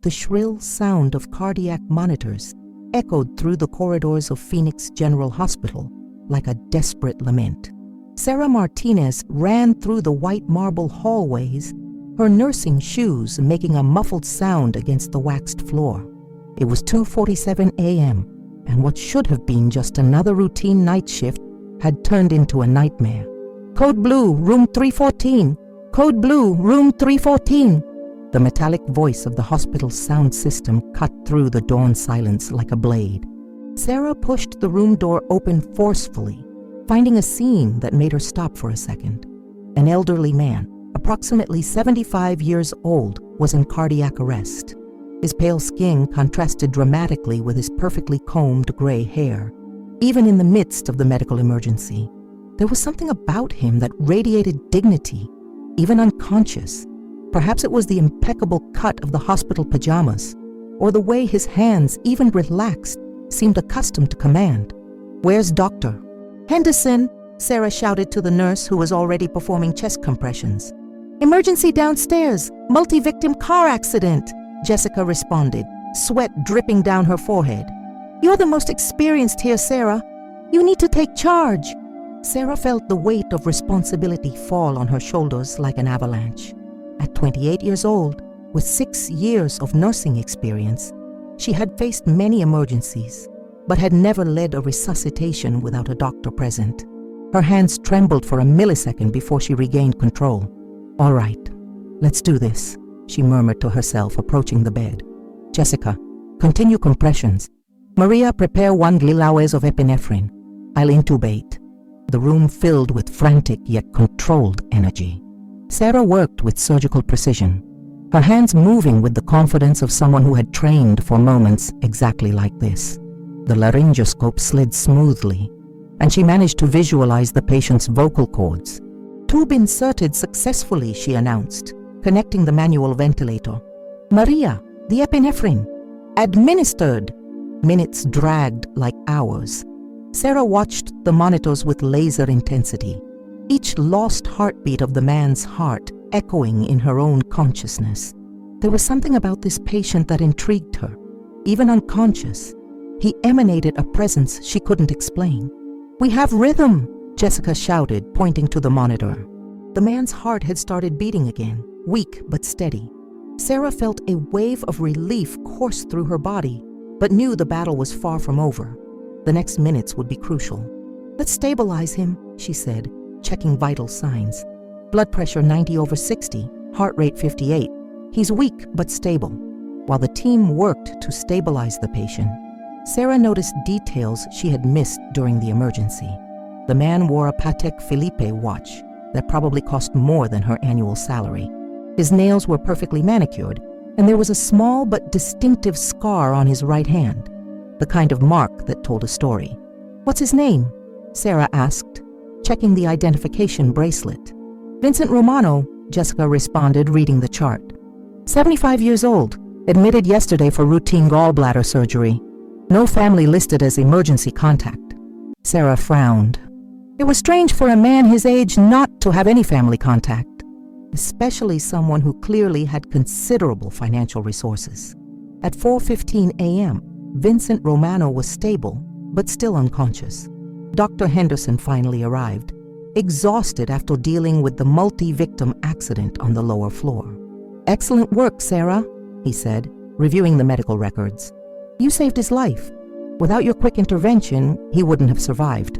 the shrill sound of cardiac monitors echoed through the corridors of Phoenix General Hospital like a desperate lament. Sarah Martinez ran through the white marble hallways, her nursing shoes making a muffled sound against the waxed floor. It was 2:47 a.m., and what should have been just another routine night shift had turned into a nightmare. "Code Blue, room 314. Code Blue, room 314. The metallic voice of the hospital's sound system cut through the dawn silence like a blade. Sarah pushed the room door open forcefully, finding a scene that made her stop for a second. An elderly man, approximately 75 years old, was in cardiac arrest. His pale skin contrasted dramatically with his perfectly combed gray hair. Even in the midst of the medical emergency, there was something about him that radiated dignity, even unconscious. Perhaps it was the impeccable cut of the hospital pajamas, or the way his hands, even relaxed, seemed accustomed to command. "Where's Doctor?" "Henderson," Sarah shouted to the nurse who was already performing chest compressions. "Emergency downstairs, multi-victim car accident," Jessica responded, sweat dripping down her forehead. "You're the most experienced here, Sarah. You need to take charge." Sarah felt the weight of responsibility fall on her shoulders like an avalanche. At 28 years old, with 6 years of nursing experience, she had faced many emergencies, but had never led a resuscitation without a doctor present. Her hands trembled for a millisecond before she regained control. "All right, let's do this," she murmured to herself, approaching the bed. "Jessica, continue compressions. Maria, prepare 1 glilaues of epinephrine. I'll intubate." The room filled with frantic yet controlled energy. Sarah worked with surgical precision, her hands moving with the confidence of someone who had trained for moments exactly like this. The laryngoscope slid smoothly, and she managed to visualize the patient's vocal cords. "Tube inserted successfully," she announced, connecting the manual ventilator. "Maria, the epinephrine. Administered." Minutes dragged like hours. Sarah watched the monitors with laser intensity, each lost heartbeat of the man's heart echoing in her own consciousness. There was something about this patient that intrigued her. Even unconscious, he emanated a presence she couldn't explain. "We have rhythm," Jessica shouted, pointing to the monitor. The man's heart had started beating again, weak but steady. Sarah felt a wave of relief course through her body, but knew the battle was far from over. The next minutes would be crucial. "Let's stabilize him," she said, checking vital signs. Blood pressure 90/60, heart rate 58. He's weak but stable. While the team worked to stabilize the patient, Sarah noticed details she had missed during the emergency. The man wore a Patek Philippe watch that probably cost more than her annual salary. His nails were perfectly manicured, and there was a small but distinctive scar on his right hand, the kind of mark that told a story. "What's his name?" Sarah asked, checking the identification bracelet. "Vincent Romano," Jessica responded, reading the chart. 75 years old, admitted yesterday for routine gallbladder surgery. No family listed as emergency contact. Sarah frowned. It was strange for a man his age not to have any family contact, especially someone who clearly had considerable financial resources. At 4:15 a.m., Vincent Romano was stable, but still unconscious. Dr. Henderson finally arrived, exhausted after dealing with the multi-victim accident on the lower floor. "Excellent work, Sarah," he said, reviewing the medical records. "You saved his life. Without your quick intervention, he wouldn't have survived."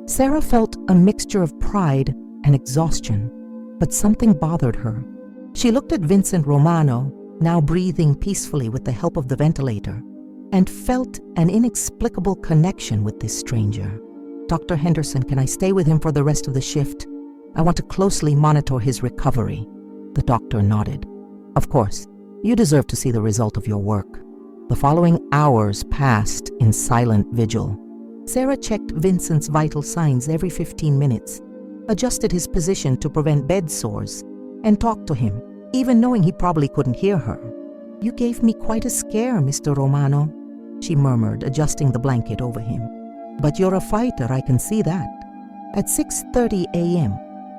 Sarah felt a mixture of pride and exhaustion, but something bothered her. She looked at Vincent Romano, now breathing peacefully with the help of the ventilator, and felt an inexplicable connection with this stranger. "Dr. Henderson, can I stay with him for the rest of the shift? I want to closely monitor his recovery." The doctor nodded. "Of course, you deserve to see the result of your work." The following hours passed in silent vigil. Sarah checked Vincent's vital signs every 15 minutes, adjusted his position to prevent bed sores, and talked to him, even knowing he probably couldn't hear her. "You gave me quite a scare, Mr. Romano," she murmured, adjusting the blanket over him. "But you're a fighter, I can see that." At 6:30 a.m.,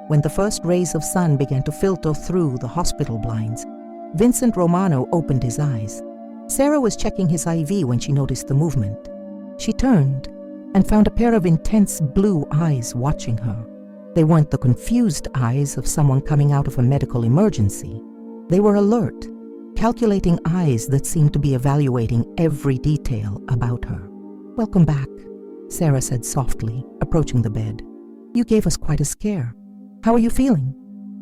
when the first rays of sun began to filter through the hospital blinds, Vincent Romano opened his eyes. Sarah was checking his IV when she noticed the movement. She turned and found a pair of intense blue eyes watching her. They weren't the confused eyes of someone coming out of a medical emergency. They were alert, calculating eyes that seemed to be evaluating every detail about her. "Welcome back," Sarah said softly, approaching the bed. "You gave us quite a scare. How are you feeling?"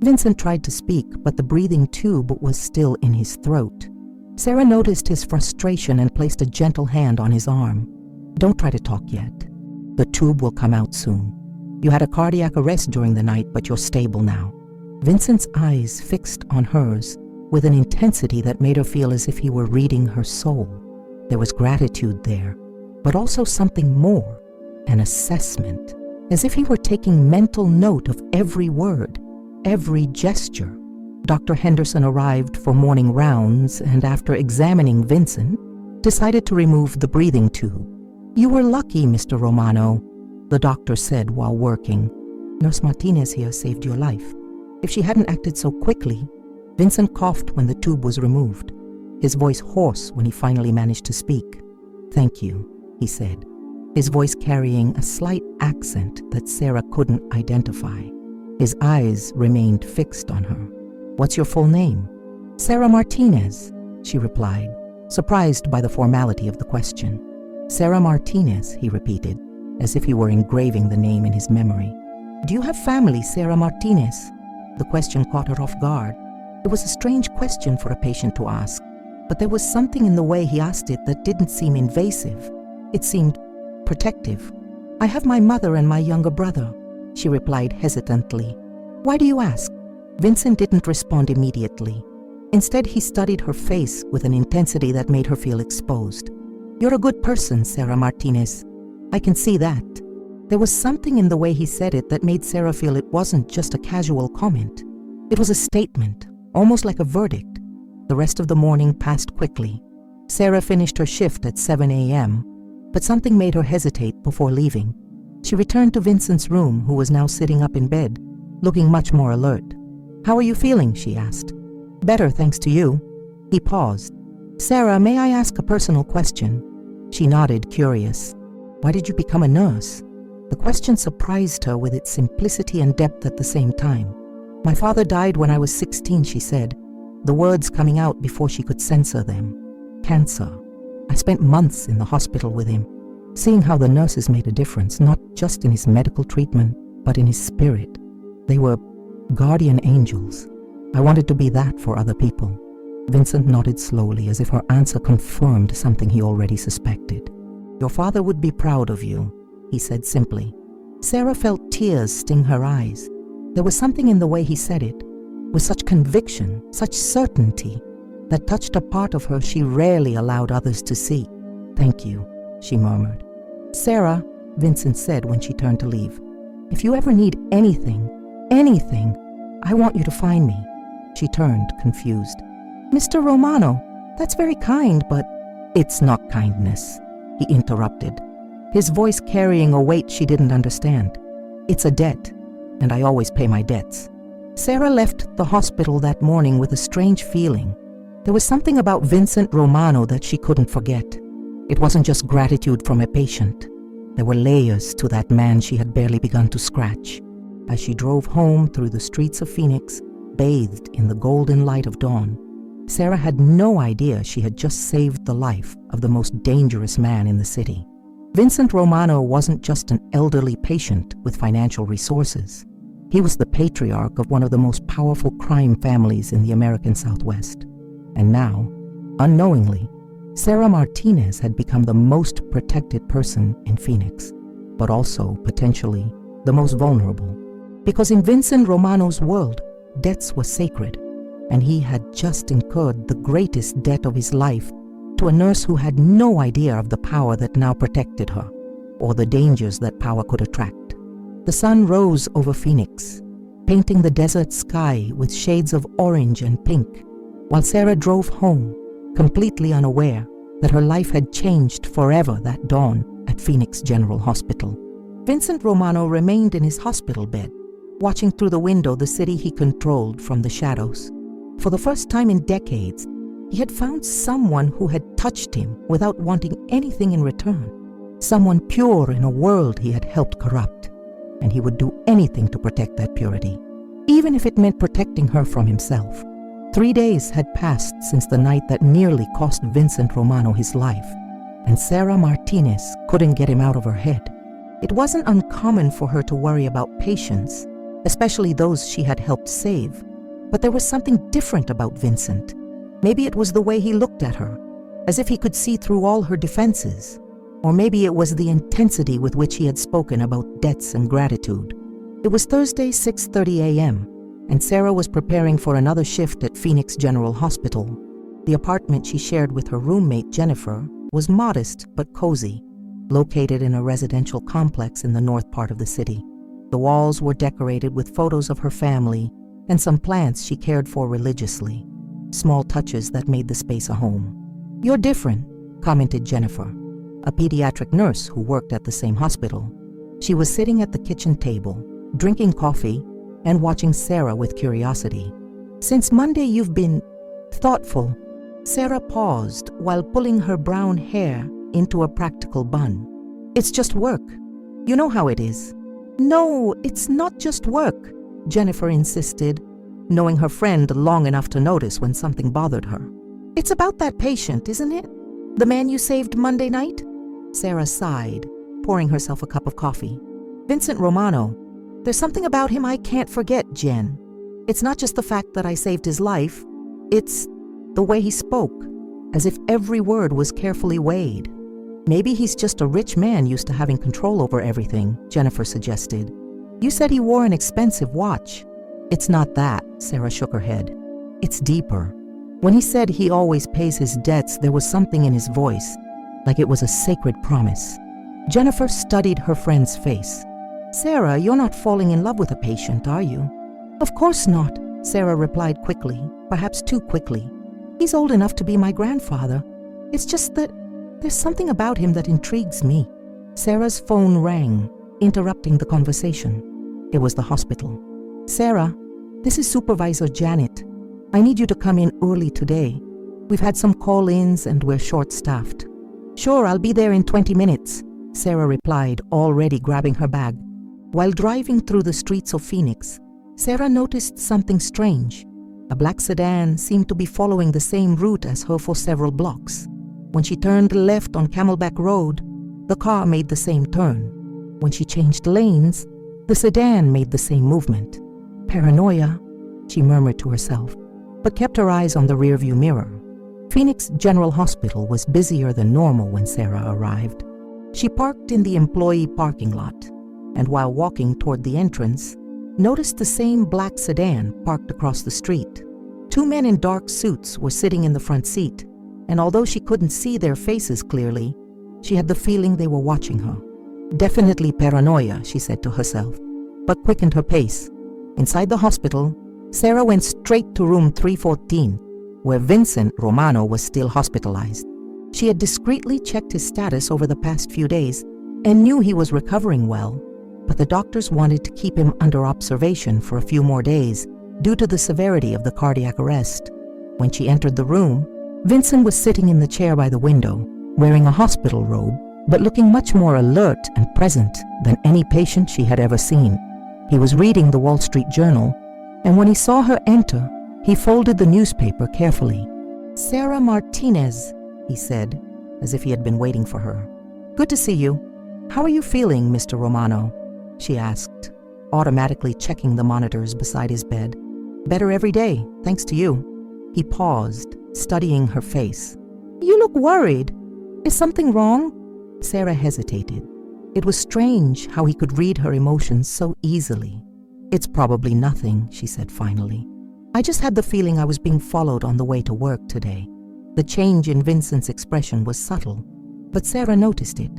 Vincent tried to speak, but the breathing tube was still in his throat. Sarah noticed his frustration and placed a gentle hand on his arm. "Don't try to talk yet. The tube will come out soon. You had a cardiac arrest during the night, but you're stable now." Vincent's eyes fixed on hers with an intensity that made her feel as if he were reading her soul. There was gratitude there, but also something more, an assessment, as if he were taking mental note of every word, every gesture. Dr. Henderson arrived for morning rounds and, after examining Vincent, decided to remove the breathing tube. "You were lucky, Mr. Romano," the doctor said while working. "Nurse Martinez here saved your life. If she hadn't acted so quickly..." Vincent coughed when the tube was removed, his voice hoarse when he finally managed to speak. "Thank you," he said, his voice carrying a slight accent that Sarah couldn't identify. His eyes remained fixed on her. "What's your full name?" "Sarah Martinez," she replied, surprised by the formality of the question. "Sarah Martinez," he repeated, as if he were engraving the name in his memory. "Do you have family, Sarah Martinez?" The question caught her off guard. It was a strange question for a patient to ask, but there was something in the way he asked it that didn't seem invasive. It seemed protective. "I have my mother and my younger brother," she replied hesitantly. "Why do you ask?" Vincent didn't respond immediately. Instead, he studied her face with an intensity that made her feel exposed. "You're a good person, Sarah Martinez. I can see that." There was something in the way he said it that made Sarah feel it wasn't just a casual comment. It was a statement, almost like a verdict. The rest of the morning passed quickly. Sarah finished her shift at 7 a.m., but something made her hesitate before leaving. She returned to Vincent's room, who was now sitting up in bed, looking much more alert. "How are you feeling?" she asked. "Better, thanks to you." He paused. "Sarah, may I ask a personal question?" She nodded, curious. "Why did you become a nurse?" The question surprised her with its simplicity and depth at the same time. "My father died when I was 16, she said, the words coming out before she could censor them. "Cancer. I spent months in the hospital with him, seeing how the nurses made a difference, not just in his medical treatment, but in his spirit. They were guardian angels. I wanted to be that for other people." Vincent nodded slowly, as if her answer confirmed something he already suspected. "Your father would be proud of you," he said simply. Sarah felt tears sting her eyes. There was something in the way he said it, with such conviction, such certainty, that touched a part of her she rarely allowed others to see. "Thank you," she murmured. "Sarah," Vincent said when she turned to leave, "if you ever need anything, I want you to find me." She turned, confused. "Mr. Romano, that's very kind, but..." "It's not kindness," he interrupted, his voice carrying a weight she didn't understand. "It's a debt, and I always pay my debts." Sarah left the hospital that morning with a strange feeling. There was something about Vincent Romano that she couldn't forget. It wasn't just gratitude from a patient. There were layers to that man she had barely begun to scratch. As she drove home through the streets of Phoenix, bathed in the golden light of dawn, Sarah had no idea she had just saved the life of the most dangerous man in the city. Vincent Romano wasn't just an elderly patient with financial resources. He was the patriarch of one of the most powerful crime families in the American Southwest. And now, unknowingly, Sarah Martinez had become the most protected person in Phoenix, but also, potentially, the most vulnerable. Because in Vincent Romano's world, debts were sacred, and he had just incurred the greatest debt of his life to a nurse who had no idea of the power that now protected her, or the dangers that power could attract. The sun rose over Phoenix, painting the desert sky with shades of orange and pink, while Sarah drove home, completely unaware that her life had changed forever that dawn at Phoenix General Hospital. Vincent Romano remained in his hospital bed, watching through the window the city he controlled from the shadows. For the first time in decades, He had found someone who had touched him without wanting anything in return, someone pure in a world he had helped corrupt, and he would do anything to protect that purity, even if it meant protecting her from himself. 3 days had passed since the night that nearly cost Vincent Romano his life, and Sarah Martinez couldn't get him out of her head. It wasn't uncommon for her to worry about patients, especially those she had helped save, but there was something different about Vincent. Maybe it was the way he looked at her, as if he could see through all her defenses, or maybe it was the intensity with which he had spoken about debts and gratitude. It was Thursday, 6:30 a.m., and Sarah was preparing for another shift at Phoenix General Hospital. The apartment she shared with her roommate, Jennifer, was modest but cozy, located in a residential complex in the north part of the city. The walls were decorated with photos of her family and some plants she cared for religiously, small touches that made the space a home. "You're different," commented Jennifer, a pediatric nurse who worked at the same hospital. She was sitting at the kitchen table, drinking coffee and watching Sarah with curiosity. "Since Monday you've been thoughtful." Sarah paused while pulling her brown hair into a practical bun. "It's just work. You know how it is." "No, it's not just work," Jennifer insisted, knowing her friend long enough to notice when something bothered her. "It's about that patient, isn't it? The man you saved Monday night?" Sarah sighed, pouring herself a cup of coffee. "Vincent Romano. There's something about him I can't forget, Jen. It's not just the fact that I saved his life. It's the way he spoke, as if every word was carefully weighed. Maybe he's just a rich man used to having control over everything," Jennifer suggested. "You said he wore an expensive watch." "It's not that," Sarah shook her head. "It's deeper. When he said he always pays his debts, there was something in his voice, like it was a sacred promise." Jennifer studied her friend's face. "Sarah, you're not falling in love with a patient, are you?" "Of course not," Sarah replied quickly, perhaps too quickly. "He's old enough to be my grandfather. It's just that there's something about him that intrigues me." Sarah's phone rang, interrupting the conversation. It was the hospital. "Sarah, this is Supervisor Janet. I need you to come in early today. We've had some call-ins and we're short-staffed." "Sure, I'll be there in 20 minutes," Sarah replied, already grabbing her bag. While driving through the streets of Phoenix, Sarah noticed something strange. A black sedan seemed to be following the same route as her for several blocks. When she turned left on Camelback Road, the car made the same turn. When she changed lanes, the sedan made the same movement. "Paranoia," she murmured to herself, but kept her eyes on the rearview mirror. Phoenix General Hospital was busier than normal when Sarah arrived. She parked in the employee parking lot, and while walking toward the entrance, noticed the same black sedan parked across the street. 2 men in dark suits were sitting in the front seat, and although she couldn't see their faces clearly, she had the feeling they were watching her. "Definitely paranoia," she said to herself, but quickened her pace. Inside the hospital, Sarah went straight to room 314, where Vincent Romano was still hospitalized. She had discreetly checked his status over the past few days and knew he was recovering well, but the doctors wanted to keep him under observation for a few more days due to the severity of the cardiac arrest. When she entered the room, Vincent was sitting in the chair by the window, wearing a hospital robe, but looking much more alert and present than any patient she had ever seen. He was reading the Wall Street Journal, and when he saw her enter, he folded the newspaper carefully. "Sarah Martinez," he said, as if he had been waiting for her. "Good to see you. How are you feeling, Mr. Romano?" she asked, automatically checking the monitors beside his bed. "Better every day, thanks to you." He paused, studying her face. "You look worried. Is something wrong?" Sarah hesitated. It was strange how he could read her emotions so easily. "It's probably nothing," she said finally. "I just had the feeling I was being followed on the way to work today." The change in Vincent's expression was subtle, but Sarah noticed it.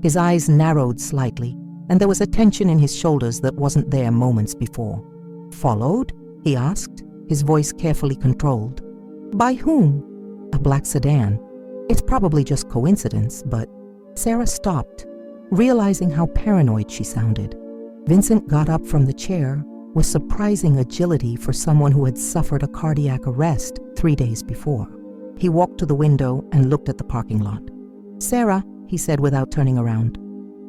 His eyes narrowed slightly, and there was a tension in his shoulders that wasn't there moments before. "Followed?" he asked, his voice carefully controlled. "By whom?" "A black sedan. It's probably just coincidence, but..." Sarah stopped, realizing how paranoid she sounded. Vincent got up from the chair with surprising agility for someone who had suffered a cardiac arrest 3 days before. He walked to the window and looked at the parking lot. "Sarah," he said without turning around,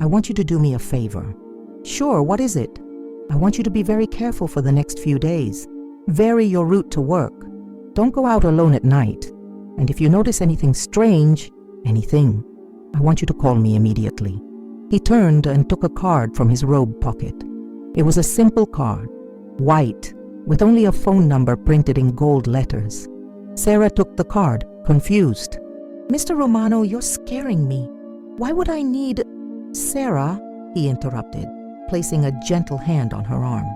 "I want you to do me a favor." "Sure, what is it?" "I want you to be very careful for the next few days. Vary your route to work. Don't go out alone at night. And if you notice anything strange, anything, I want you to call me immediately." He turned and took a card from his robe pocket. It was a simple card, white, with only a phone number printed in gold letters. Sarah took the card, confused. "Mr. Romano, you're scaring me. Why would I need—" "Sarah," he interrupted, placing a gentle hand on her arm.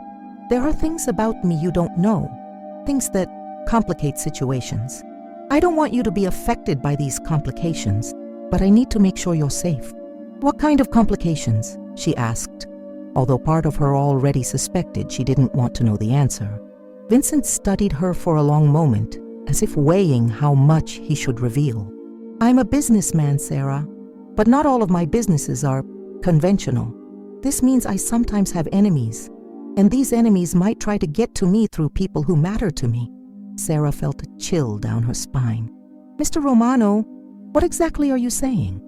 "There are things about me you don't know, things that complicate situations. I don't want you to be affected by these complications, but I need to make sure you're safe." "What kind of complications?" she asked, although part of her already suspected she didn't want to know the answer. Vincent studied her for a long moment, as if weighing how much he should reveal. "I'm a businessman, Sarah, but not all of my businesses are conventional. This means I sometimes have enemies, and these enemies might try to get to me through people who matter to me." Sarah felt a chill down her spine. "Mr. Romano, what exactly are you saying?"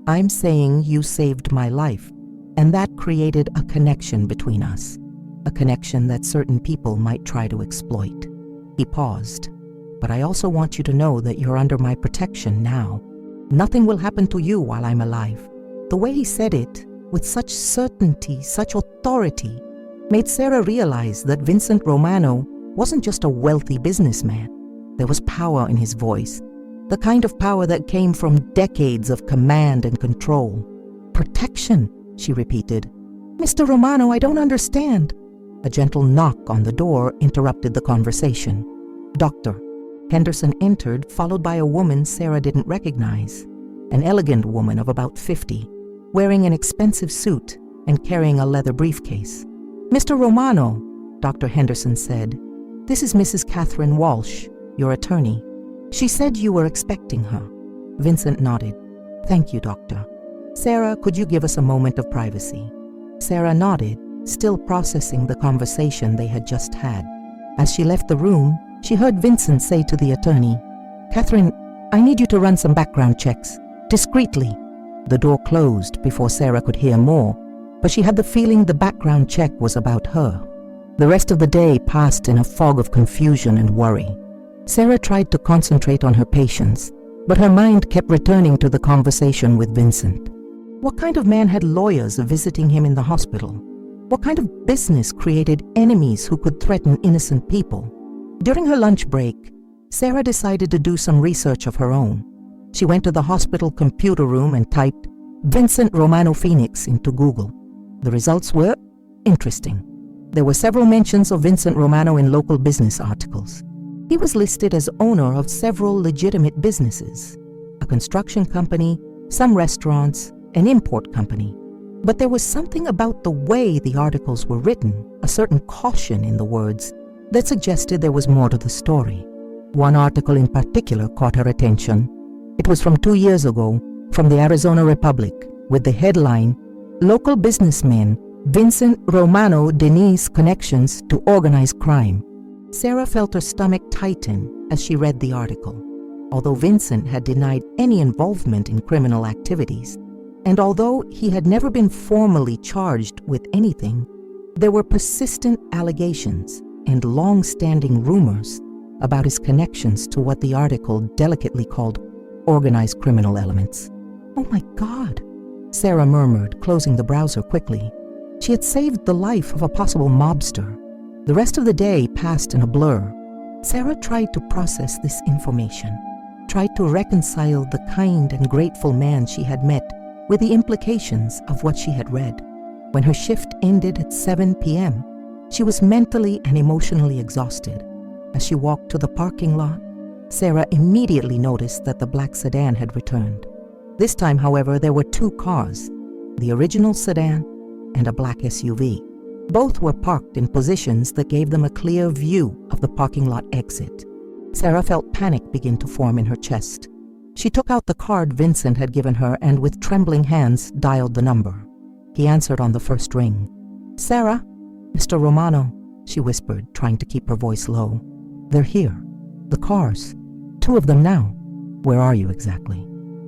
"I'm saying you saved my life, and that created a connection between us, a connection that certain people might try to exploit." He paused. "But I also want you to know that you're under my protection now. Nothing will happen to you while I'm alive." The way he said it, with such certainty, such authority, made Sarah realize that Vincent Romano wasn't just a wealthy businessman. There was power in his voice, the kind of power that came from decades of command and control. "Protection," she repeated. "Mr. Romano, I don't understand." A gentle knock on the door interrupted the conversation. "Doctor." Henderson entered, followed by a woman Sarah didn't recognize, an elegant woman of about 50, wearing an expensive suit and carrying a leather briefcase. "Mr. Romano," Dr. Henderson said, "this is Mrs. Catherine Walsh, your attorney. She said you were expecting her." Vincent nodded. "Thank you, doctor. Sarah, could you give us a moment of privacy?" Sarah nodded, still processing the conversation they had just had. As she left the room, she heard Vincent say to the attorney, "Catherine, I need you to run some background checks, discreetly." The door closed before Sarah could hear more, but she had the feeling the background check was about her. The rest of the day passed in a fog of confusion and worry. Sarah tried to concentrate on her patients, but her mind kept returning to the conversation with Vincent. What kind of man had lawyers visiting him in the hospital? What kind of business created enemies who could threaten innocent people? During her lunch break, Sarah decided to do some research of her own. She went to the hospital computer room and typed Vincent Romano Phoenix into Google. The results were interesting. There were several mentions of Vincent Romano in local business articles. He was listed as owner of several legitimate businesses, a construction company, some restaurants, an import company. But there was something about the way the articles were written, a certain caution in the words, that suggested there was more to the story. One article in particular caught her attention. It was from 2 years ago, from the Arizona Republic, with the headline, "Local Businessman Vincent Romano Denies Connections to Organized Crime." Sarah felt her stomach tighten as she read the article. Although Vincent had denied any involvement in criminal activities, and although he had never been formally charged with anything, there were persistent allegations and long-standing rumors about his connections to what the article delicately called organized criminal elements. "Oh my God," Sarah murmured, closing the browser quickly. She had saved the life of a possible mobster. The rest of the day passed in a blur. Sarah tried to process this information, tried to reconcile the kind and grateful man she had met with the implications of what she had read. When her shift ended at 7 p.m., she was mentally and emotionally exhausted. As she walked to the parking lot, Sarah immediately noticed that the black sedan had returned. This time, however, there were 2 cars, the original sedan and a black SUV. Both were parked in positions that gave them a clear view of the parking lot exit. Sarah felt panic begin to form in her chest. She took out the card Vincent had given her and with trembling hands dialed the number. He answered on the first ring. "Sarah, Mr. Romano," she whispered, trying to keep her voice low. "They're here. The cars. 2 of them now." Where are you exactly?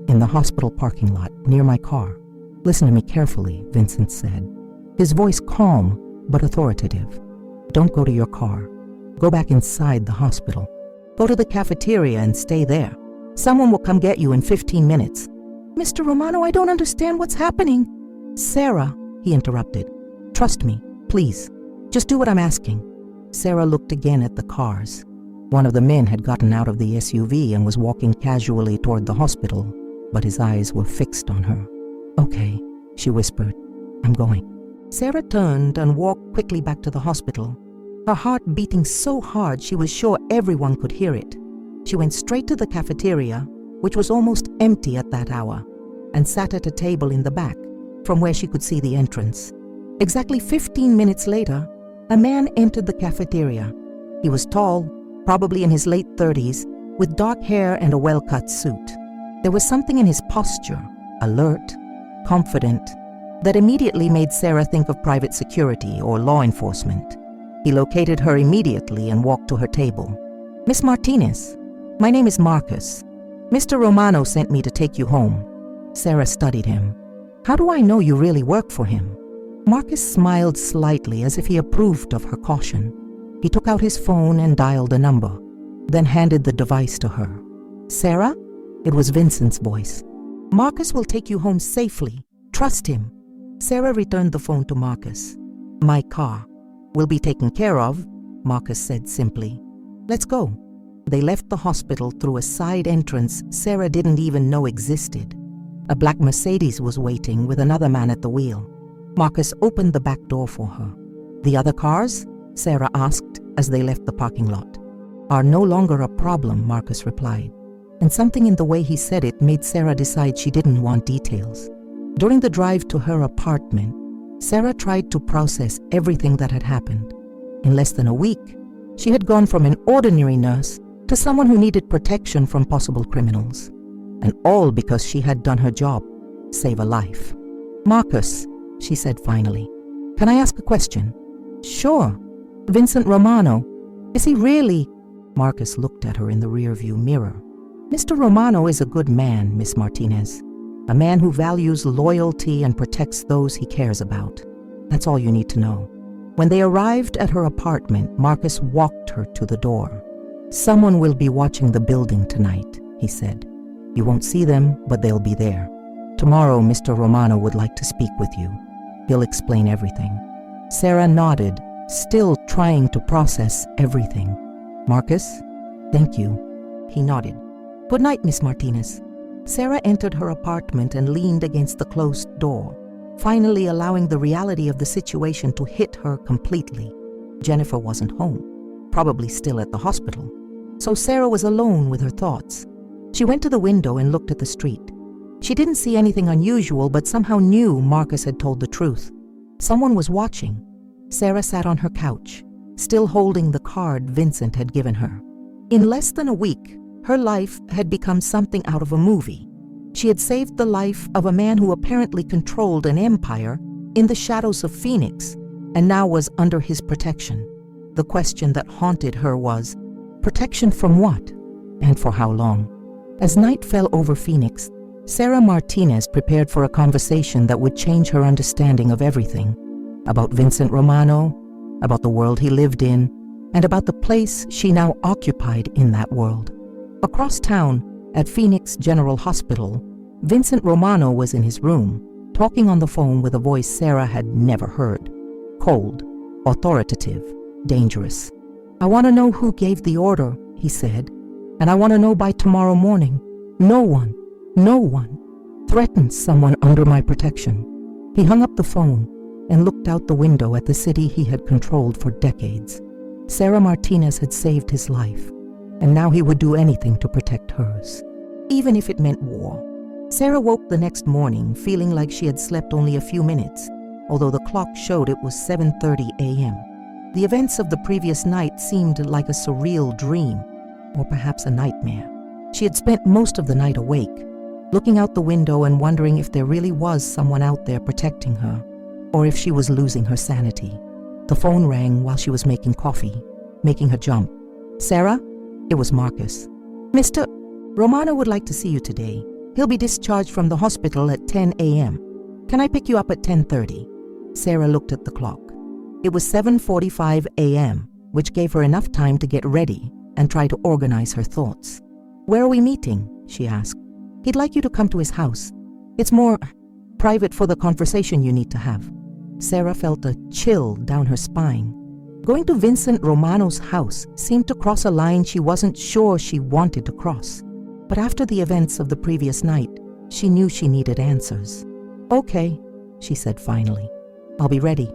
In the hospital parking lot, near my car. Listen to me carefully, Vincent said, his voice calm but authoritative. Don't go to your car. Go back inside the hospital. Go to the cafeteria and stay there. Someone will come get you in 15 minutes. Mr. Romano, I don't understand what's happening. Sarah, he interrupted. Trust me, please. Just do what I'm asking. Sarah looked again at the cars. One of the men had gotten out of the SUV and was walking casually toward the hospital, but his eyes were fixed on her. Okay, she whispered. I'm going. Sarah turned and walked quickly back to the hospital, her heart beating so hard she was sure everyone could hear it. She went straight to the cafeteria, which was almost empty at that hour, and sat at a table in the back, from where she could see the entrance. Exactly 15 minutes later, a man entered the cafeteria. He was tall, probably in his late 30s, with dark hair and a well-cut suit. There was something in his posture, alert, confident, that immediately made Sarah think of private security or law enforcement. He located her immediately and walked to her table. Miss Martinez, my name is Marcus. Mr. Romano sent me to take you home. Sarah studied him. How do I know you really work for him? Marcus smiled slightly as if he approved of her caution. He took out his phone and dialed a number, then handed the device to her. Sarah? It was Vincent's voice. Marcus will take you home safely. Trust him. Sarah returned the phone to Marcus. My car will be taken care of, Marcus said simply. Let's go. They left the hospital through a side entrance Sarah didn't even know existed. A black Mercedes was waiting with another man at the wheel. Marcus opened the back door for her. The other cars? Sarah asked as they left the parking lot. Are no longer a problem, Marcus replied. And something in the way he said it made Sarah decide she didn't want details. During the drive to her apartment, Sarah tried to process everything that had happened. In less than a week, she had gone from an ordinary nurse to someone who needed protection from possible criminals. And all because she had done her job, save a life. Marcus, she said finally, can I ask a question? Sure. Vincent Romano, is he really? Marcus looked at her in the rearview mirror. Mr. Romano is a good man, Miss Martinez. A man who values loyalty and protects those he cares about. That's all you need to know. When they arrived at her apartment, Marcus walked her to the door. Someone will be watching the building tonight, he said. You won't see them, but they'll be there. Tomorrow, Mr. Romano would like to speak with you. He'll explain everything. Sarah nodded, still trying to process everything. Marcus, thank you. He nodded. Good night, Miss Martinez. Sarah entered her apartment and leaned against the closed door, finally allowing the reality of the situation to hit her completely. Jennifer wasn't home, probably still at the hospital, so Sarah was alone with her thoughts. She went to the window and looked at the street. She didn't see anything unusual, but somehow knew Marcus had told the truth. Someone was watching. Sarah sat on her couch, still holding the card Vincent had given her. In less than a week, her life had become something out of a movie. She had saved the life of a man who apparently controlled an empire in the shadows of Phoenix, and now was under his protection. The question that haunted her was, protection from what? And for how long? As night fell over Phoenix, Sarah Martinez prepared for a conversation that would change her understanding of everything. About Vincent Romano, about the world he lived in, and about the place she now occupied in that world. Across town, at Phoenix General Hospital, Vincent Romano was in his room, talking on the phone with a voice Sarah had never heard. Cold, authoritative, dangerous. I want to know who gave the order, he said, and I want to know by tomorrow morning. No one threatens someone under my protection. He hung up the phone and looked out the window at the city he had controlled for decades. Sarah Martinez had saved his life, and now he would do anything to protect hers, even if it meant war. Sarah woke the next morning feeling like she had slept only a few minutes, although the clock showed it was 7:30 a.m. The events of the previous night seemed like a surreal dream, or perhaps a nightmare. She had spent most of the night awake, looking out the window and wondering if there really was someone out there protecting her, or if she was losing her sanity. The phone rang while she was making coffee, making her jump. Sarah? It was Marcus. Romano would like to see you today. He'll be discharged from the hospital at 10 a.m. Can I pick you up at 10:30? Sarah looked at the clock. It was 7:45 a.m., which gave her enough time to get ready and try to organize her thoughts. Where are we meeting? She asked. He'd like you to come to his house. It's more private for the conversation you need to have. Sarah felt a chill down her spine. Going to Vincent Romano's house seemed to cross a line she wasn't sure she wanted to cross. But after the events of the previous night, she knew she needed answers. Okay, she said finally. I'll be ready.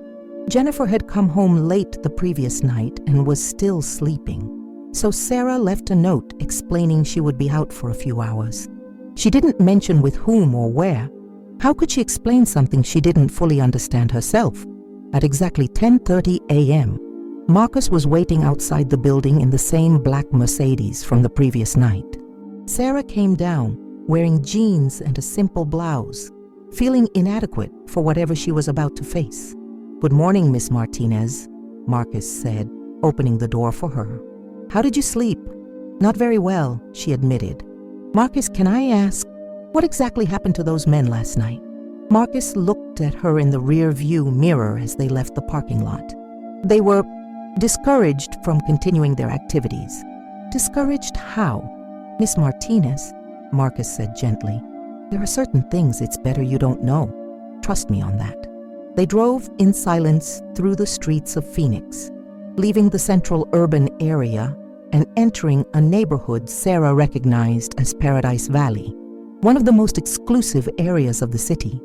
Jennifer had come home late the previous night and was still sleeping. So Sarah left a note explaining she would be out for a few hours. She didn't mention with whom or where. How could she explain something she didn't fully understand herself? At exactly 10:30 a.m., Marcus was waiting outside the building in the same black Mercedes from the previous night. Sarah came down, wearing jeans and a simple blouse, feeling inadequate for whatever she was about to face. Good morning, Miss Martinez, Marcus said, opening the door for her. How did you sleep? Not very well, she admitted. Marcus, can I ask, what exactly happened to those men last night? Marcus looked at her in the rear view mirror as they left the parking lot. They were discouraged from continuing their activities. Discouraged how? Miss Martinez, Marcus said gently, there are certain things it's better you don't know. Trust me on that. They drove in silence through the streets of Phoenix, leaving the central urban area and entering a neighborhood Sarah recognized as Paradise Valley, one of the most exclusive areas of the city.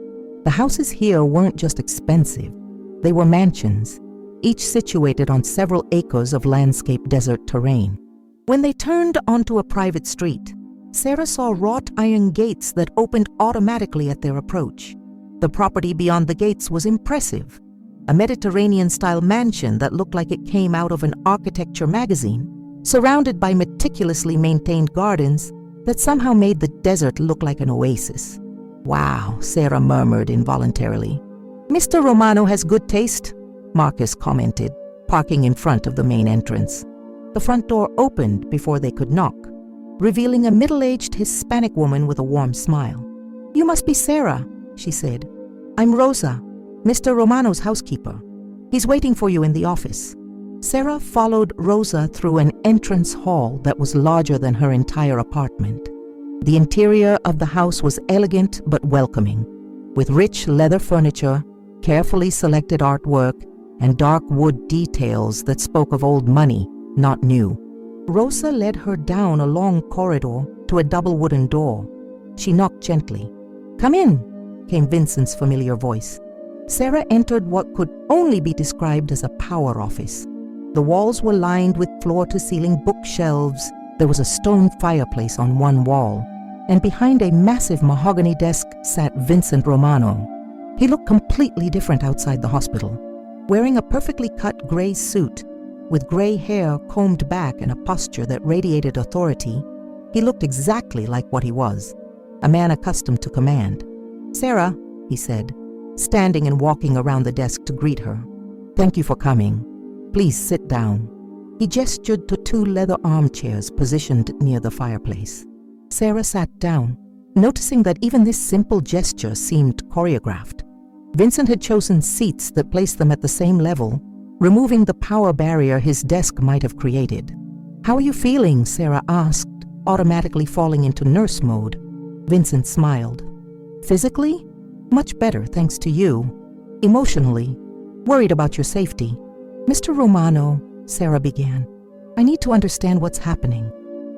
The houses here weren't just expensive, they were mansions, each situated on several acres of landscape desert terrain. When they turned onto a private street, Sarah saw wrought iron gates that opened automatically at their approach. The property beyond the gates was impressive, a Mediterranean-style mansion that looked like it came out of an architecture magazine, surrounded by meticulously maintained gardens that somehow made the desert look like an oasis. Wow, Sarah murmured involuntarily. Mr. Romano has good taste, Marcus commented, parking in front of the main entrance. The front door opened before they could knock, revealing a middle-aged Hispanic woman with a warm smile. You must be Sarah, she said. I'm Rosa, Mr. Romano's housekeeper. He's waiting for you in the office. Sarah followed Rosa through an entrance hall that was larger than her entire apartment. The interior of the house was elegant but welcoming, with rich leather furniture, carefully selected artwork, and dark wood details that spoke of old money, not new. Rosa led her down a long corridor to a double wooden door. She knocked gently. Come in, came Vincent's familiar voice. Sarah entered what could only be described as a power office. The walls were lined with floor-to-ceiling bookshelves. There was a stone fireplace on one wall, and behind a massive mahogany desk sat Vincent Romano. He looked completely different outside the hospital. Wearing a perfectly cut gray suit, with gray hair combed back and a posture that radiated authority, he looked exactly like what he was, a man accustomed to command. Sarah, he said, standing and walking around the desk to greet her. Thank you for coming. Please sit down. He gestured to two leather armchairs positioned near the fireplace. Sarah sat down, noticing that even this simple gesture seemed choreographed. Vincent had chosen seats that placed them at the same level, removing the power barrier his desk might have created. How are you feeling? Sarah asked, automatically falling into nurse mode. Vincent smiled. Physically? Much better, thanks to you. Emotionally? Worried about your safety. Mr. Romano, Sarah began, I need to understand what's happening.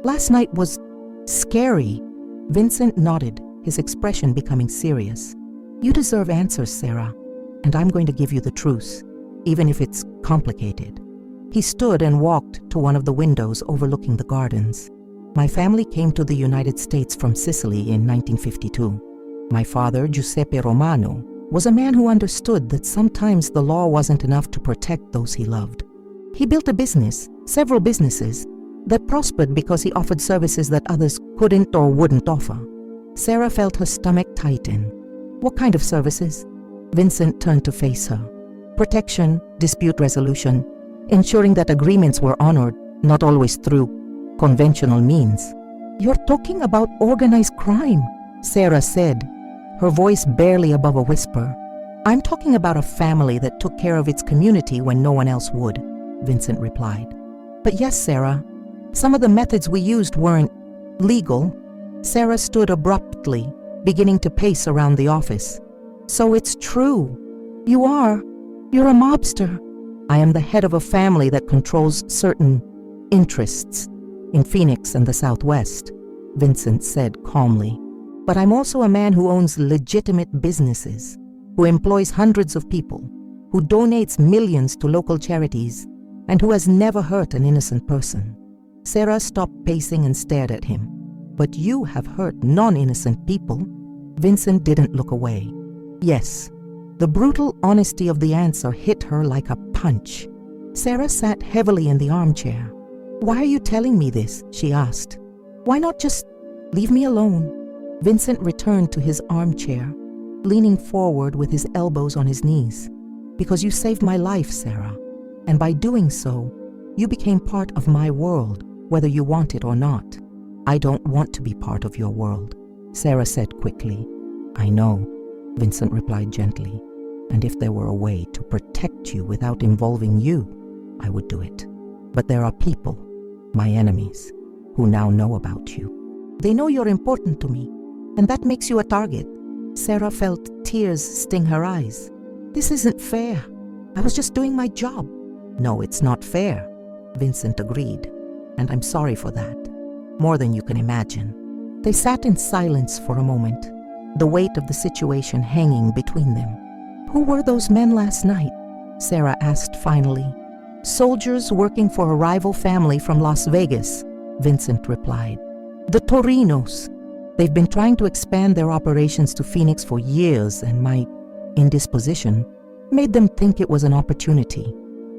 Last night was scary. Vincent nodded, his expression becoming serious. You deserve answers, Sarah, and I'm going to give you the truth, even if it's complicated. He stood and walked to one of the windows overlooking the gardens. My family came to the United States from Sicily in 1952. My father, Giuseppe Romano, was a man who understood that sometimes the law wasn't enough to protect those he loved. He built a business, several businesses, that prospered because he offered services that others couldn't or wouldn't offer. Sarah felt her stomach tighten. What kind of services? Vincent turned to face her. Protection, dispute resolution, ensuring that agreements were honored, not always through conventional means. You're talking about organized crime, Sarah said, her voice barely above a whisper. I'm talking about a family that took care of its community when no one else would, Vincent replied. But yes, Sarah, some of the methods we used weren't legal. Sarah stood abruptly, beginning to pace around the office. So it's true. You're a mobster. I am the head of a family that controls certain interests in Phoenix and the Southwest, Vincent said calmly. But I'm also a man who owns legitimate businesses, who employs hundreds of people, who donates millions to local charities, and who has never hurt an innocent person. Sarah stopped pacing and stared at him. But you have hurt non-innocent people. Vincent didn't look away. Yes, the brutal honesty of the answer hit her like a punch. Sarah sat heavily in the armchair. Why are you telling me this? She asked. Why not just leave me alone? Vincent returned to his armchair, leaning forward with his elbows on his knees. Because you saved my life, Sarah. And by doing so, you became part of my world, whether you want it or not. I don't want to be part of your world, Sarah said quickly. I know, Vincent replied gently. And if there were a way to protect you without involving you, I would do it. But there are people, my enemies, who now know about you. They know you're important to me, and that makes you a target. Sarah felt tears sting her eyes. This isn't fair. I was just doing my job. No, it's not fair, Vincent agreed, and I'm sorry for that. More than you can imagine. They sat in silence for a moment, the weight of the situation hanging between them. Who were those men last night? Sarah asked finally. Soldiers working for a rival family from Las Vegas, Vincent replied. The Torinos. They've been trying to expand their operations to Phoenix for years, and my indisposition made them think it was an opportunity,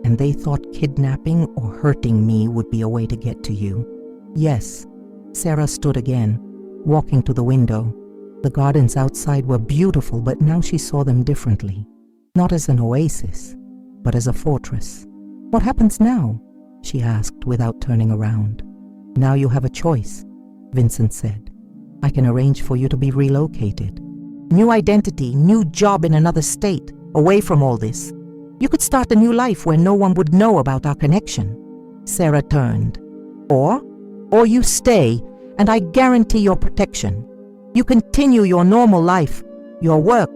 and they thought kidnapping or hurting me would be a way to get to you. Yes, Sarah stood again, walking to the window. The gardens outside were beautiful, but now she saw them differently. Not as an oasis, but as a fortress. What happens now? She asked without turning around. Now you have a choice, Vincent said. I can arrange for you to be relocated. New identity, new job in another state, away from all this. You could start a new life where no one would know about our connection. Sarah turned. Or you stay, and I guarantee your protection. You continue your normal life, your work,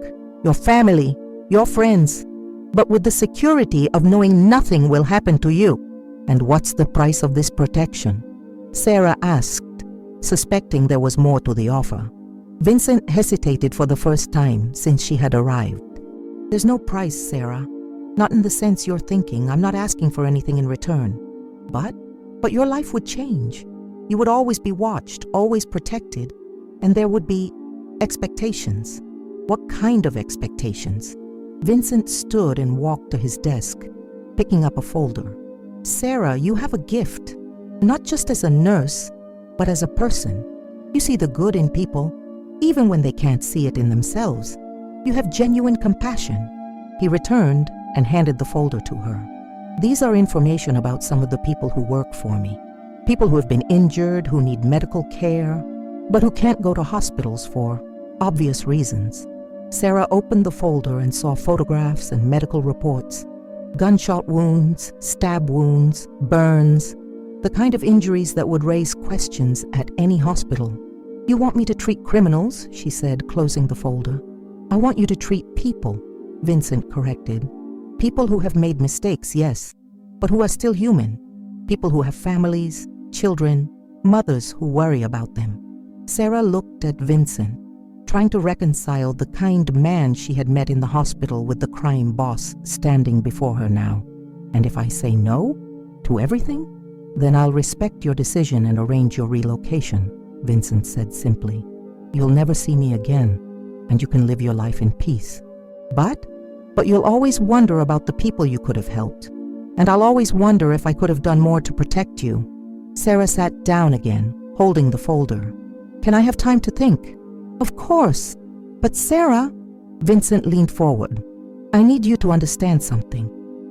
your family, your friends, but with the security of knowing nothing will happen to you. And what's the price of this protection? Sarah asked, suspecting there was more to the offer. Vincent hesitated for the first time since she had arrived. There's no price, Sarah. Not in the sense you're thinking. I'm not asking for anything in return. But your life would change. You would always be watched, always protected, and there would be expectations. What kind of expectations? Vincent stood and walked to his desk, picking up a folder. Sarah, you have a gift, not just as a nurse, but as a person. You see the good in people, even when they can't see it in themselves. You have genuine compassion. He returned and handed the folder to her. These are information about some of the people who work for me. People who have been injured, who need medical care, but who can't go to hospitals for obvious reasons. Sarah opened the folder and saw photographs and medical reports. Gunshot wounds, stab wounds, burns, the kind of injuries that would raise questions at any hospital. You want me to treat criminals, she said, closing the folder. I want you to treat people, Vincent corrected. People who have made mistakes, yes, but who are still human. People who have families, children, mothers who worry about them. Sarah looked at Vincent, trying to reconcile the kind man she had met in the hospital with the crime boss standing before her now. And if I say no to everything, then I'll respect your decision and arrange your relocation, Vincent said simply. You'll never see me again, and you can live your life in peace. But you'll always wonder about the people you could have helped, and I'll always wonder if I could have done more to protect you. Sarah sat down again, holding the folder. Can I have time to think? Of course. But Sarah, Vincent leaned forward. I need you to understand something.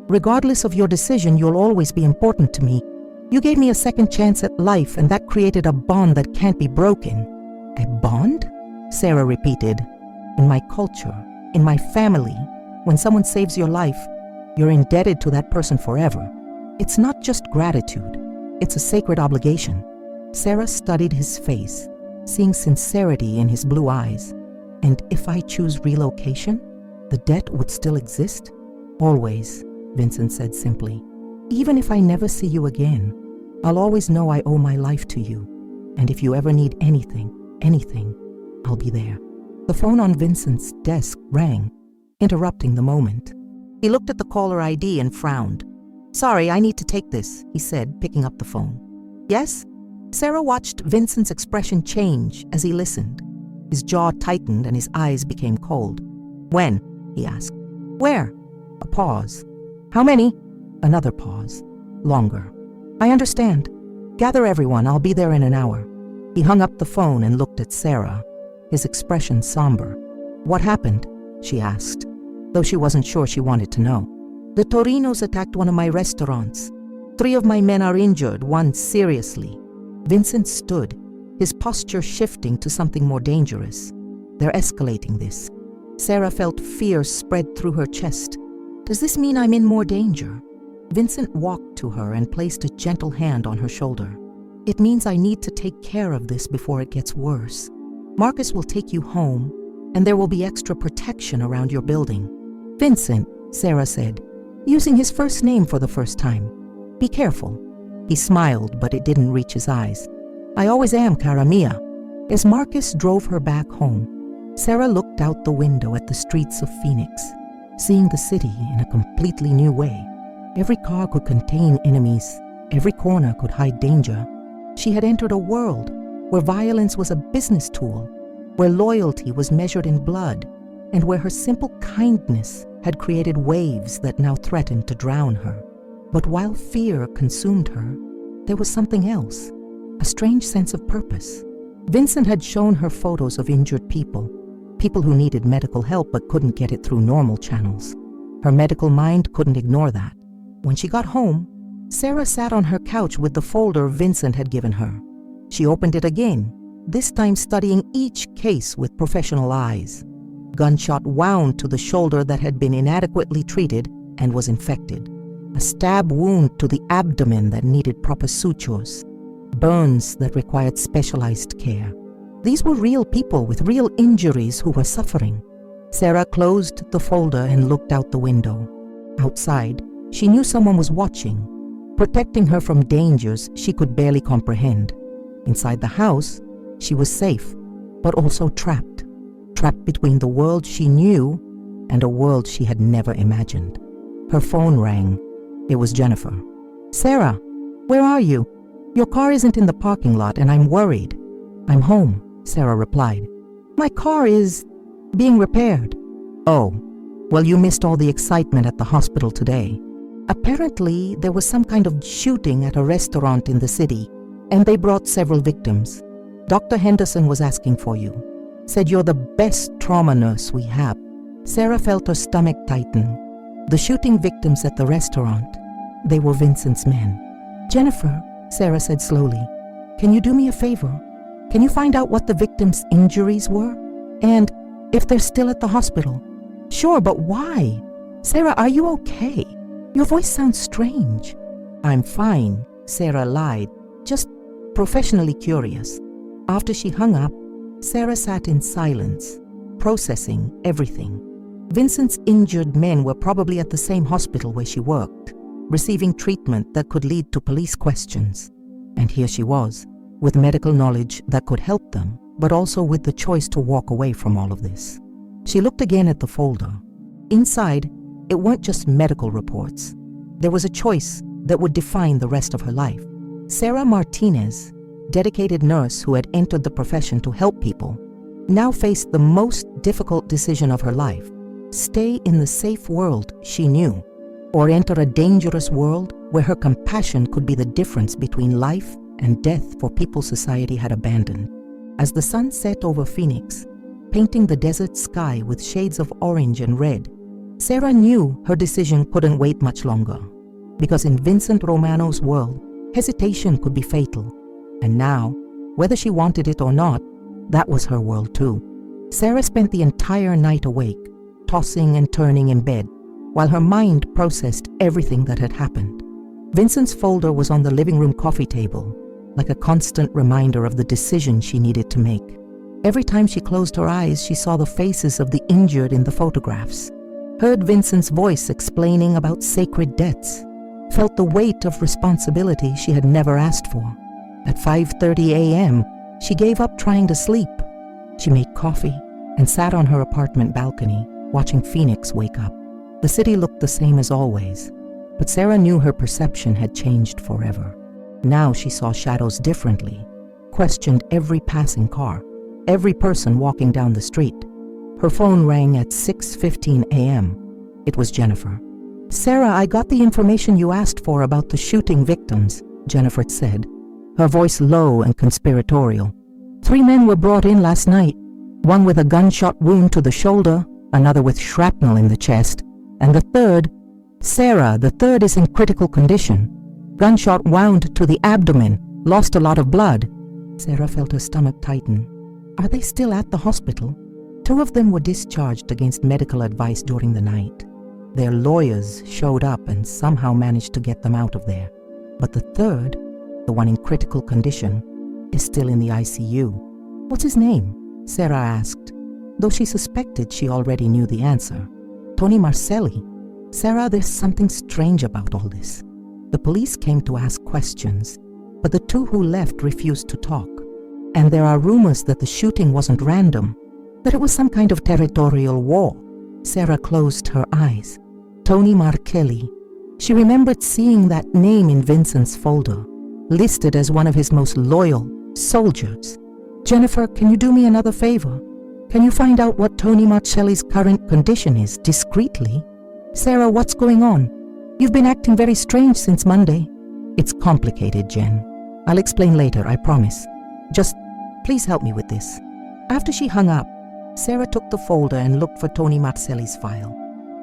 Regardless of your decision, you'll always be important to me. You gave me a second chance at life, and that created a bond that can't be broken." "A bond?" Sarah repeated. "In my culture, in my family, when someone saves your life, you're indebted to that person forever. It's not just gratitude, it's a sacred obligation." Sarah studied his face, seeing sincerity in his blue eyes. "And if I choose relocation, the debt would still exist?" "Always," Vincent said simply. "Even if I never see you again, I'll always know I owe my life to you. And if you ever need anything, I'll be there." The phone on Vincent's desk rang, interrupting the moment. He looked at the caller ID and frowned. "Sorry, I need to take this," he said, picking up the phone. "Yes?" Sarah watched Vincent's expression change as he listened. His jaw tightened and his eyes became cold. "When?" he asked. "Where?" A pause. "How many?" Another pause. Longer. "I understand. Gather everyone. I'll be there in an hour." He hung up the phone and looked at Sarah, his expression somber. "What happened?" she asked, though she wasn't sure she wanted to know. "The Torinos attacked one of my restaurants. 3 of my men are injured, one seriously." Vincent stood, his posture shifting to something more dangerous. "They're escalating this." Sarah felt fear spread through her chest. "Does this mean I'm in more danger?" Vincent walked to her and placed a gentle hand on her shoulder. "It means I need to take care of this before it gets worse. Marcus will take you home, and there will be extra protection around your building." "Vincent," Sarah said, using his first name for the first time. "Be careful." He smiled, but it didn't reach his eyes. "I always am, cara mia." As Marcus drove her back home, Sarah looked out the window at the streets of Phoenix, seeing the city in a completely new way. Every car could contain enemies. Every corner could hide danger. She had entered a world where violence was a business tool, where loyalty was measured in blood, and where her simple kindness had created waves that now threatened to drown her. But while fear consumed her, there was something else, a strange sense of purpose. Vincent had shown her photos of injured people who needed medical help but couldn't get it through normal channels. Her medical mind couldn't ignore that. When she got home, Sarah sat on her couch with the folder Vincent had given her. She opened it again, this time studying each case with professional eyes. Gunshot wound to the shoulder that had been inadequately treated and was infected. A stab wound to the abdomen that needed proper sutures. Burns that required specialized care. These were real people with real injuries who were suffering. Sarah closed the folder and looked out the window. Outside, she knew someone was watching, protecting her from dangers she could barely comprehend. Inside the house, she was safe, but also trapped. Trapped between the world she knew and a world she had never imagined. Her phone rang. It was Jennifer. "Sarah, where are you? Your car isn't in the parking lot and I'm worried." "I'm home," Sarah replied. "My car is being repaired." "Oh, well, you missed all the excitement at the hospital today. Apparently, there was some kind of shooting at a restaurant in the city, and they brought several victims. Dr. Henderson was asking for you. Said you're the best trauma nurse we have." Sarah felt her stomach tighten. The shooting victims at the restaurant, they were Vincent's men. "Jennifer," Sarah said slowly, "can you do me a favor? Can you find out what the victims' injuries were? And if they're still at the hospital?" "Sure, but why? Sarah, are you okay? Your voice sounds strange." "I'm fine," Sarah lied, just professionally curious. After she hung up, Sarah sat in silence, processing everything. Vincent's injured men were probably at the same hospital where she worked, receiving treatment that could lead to police questions. And here she was, with medical knowledge that could help them, but also with the choice to walk away from all of this. She looked again at the folder. Inside, it weren't just medical reports. There was a choice that would define the rest of her life. Sarah Martinez, dedicated nurse who had entered the profession to help people, now faced the most difficult decision of her life. Stay in the safe world she knew, or enter a dangerous world where her compassion could be the difference between life and death for people society had abandoned. As the sun set over Phoenix, painting the desert sky with shades of orange and red, Sarah knew her decision couldn't wait much longer, because in Vincent Romano's world, Hesitation could be fatal. And now, whether she wanted it or not, that was her world too. Sarah spent the entire night awake, tossing and turning in bed, while her mind processed everything that had happened. Vincent's folder was on the living room coffee table, like a constant reminder of the decision she needed to make. Every time she closed her eyes, she saw the faces of the injured in the photographs, heard Vincent's voice explaining about sacred debts, felt the weight of responsibility she had never asked for. At 5:30 a.m., she gave up trying to sleep. She made coffee and sat on her apartment balcony, watching Phoenix wake up. The city looked the same as always, but Sarah knew her perception had changed forever. Now she saw shadows differently, questioned every passing car, every person walking down the street. Her phone rang at 6:15 a.m. It was Jennifer. "Sarah, I got the information you asked for about the shooting victims," Jennifer said, her voice low and conspiratorial. "3 men were brought in last night, one with a gunshot wound to the shoulder, another with shrapnel in the chest, and the third, Sarah, the third is in critical condition. Gunshot wound to the abdomen, lost a lot of blood." Sarah felt her stomach tighten. Are they still at the hospital? 2 of them were discharged against medical advice during the night. Their lawyers showed up and somehow managed to get them out of there. But the third, the one in critical condition, is still in the ICU. "What's his name?" Sarah asked, though she suspected she already knew the answer. "Tony Marcelli." "Sarah, there's something strange about all this." The police came to ask questions, but the 2 who left refused to talk. And there are rumors that the shooting wasn't random, that it was some kind of territorial war. Sarah closed her eyes. Tony Marcelli. She remembered seeing that name in Vincent's folder, listed as one of his most loyal soldiers. "Jennifer, can you do me another favor? Can you find out what Tony Marcelli's current condition is, discreetly?" "Sarah, what's going on? You've been acting very strange since Monday." "It's complicated, Jen. I'll explain later, I promise. Just please help me with this." After she hung up, Sarah took the folder and looked for Tony Marcelli's file.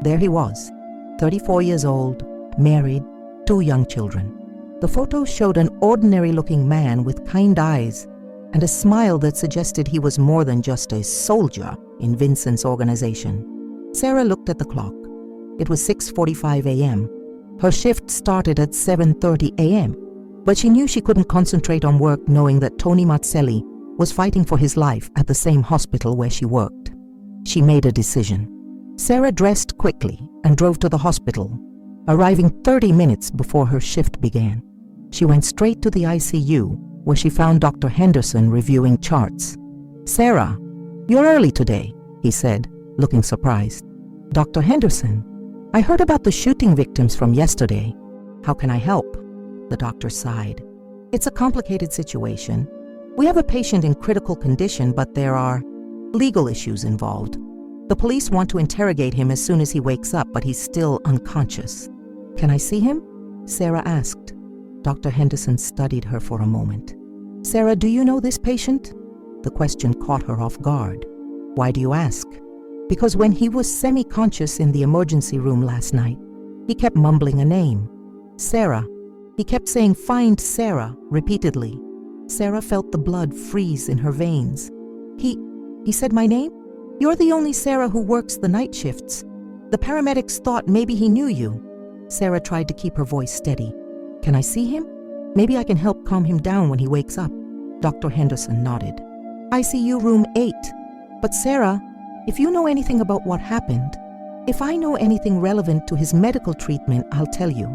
There he was, 34 years old, married, 2 young children. The photo showed an ordinary-looking man with kind eyes and a smile that suggested he was more than just a soldier in Vincent's organization. Sarah looked at the clock. It was 6:45 a.m. Her shift started at 7:30 a.m., but she knew she couldn't concentrate on work knowing that Tony Marcelli was fighting for his life at the same hospital where she worked. She made a decision. Sarah dressed quickly and drove to the hospital, arriving 30 minutes before her shift began. She went straight to the ICU, where she found Dr. Henderson reviewing charts. "Sarah, you're early today," he said, looking surprised. "Dr. Henderson, I heard about the shooting victims from yesterday. How can I help?" The doctor sighed. "It's a complicated situation. We have a patient in critical condition, but there are legal issues involved. The police want to interrogate him as soon as he wakes up, but he's still unconscious." "Can I see him?" Sarah asked. Dr. Henderson studied her for a moment. "Sarah, do you know this patient?" The question caught her off guard. "Why do you ask?" "Because when he was semi-conscious in the emergency room last night, he kept mumbling a name. Sarah. He kept saying, 'Find Sarah,' repeatedly." Sarah felt the blood freeze in her veins. He said my name? You're the only Sarah who works the night shifts. The paramedics thought maybe he knew you." Sarah tried to keep her voice steady. "Can I see him? Maybe I can help calm him down when he wakes up." Dr. Henderson nodded. "ICU room 8. But Sarah, if you know anything about what happened, if I know anything relevant to his medical treatment, I'll tell you,"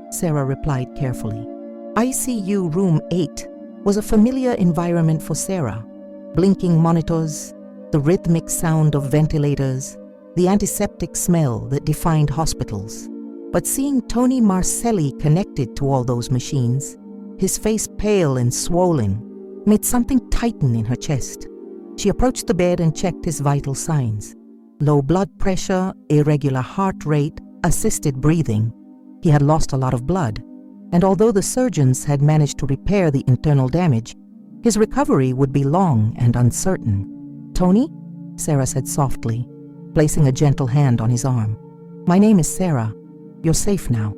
Sarah replied carefully. ICU room 8 was a familiar environment for Sarah. Blinking monitors, the rhythmic sound of ventilators, the antiseptic smell that defined hospitals. But seeing Tony Marcelli connected to all those machines, his face pale and swollen, made something tighten in her chest. She approached the bed and checked his vital signs. Low blood pressure, irregular heart rate, assisted breathing. He had lost a lot of blood, and although the surgeons had managed to repair the internal damage, his recovery would be long and uncertain. "Tony?" Sarah said softly, placing a gentle hand on his arm. "My name is Sarah. You're safe now."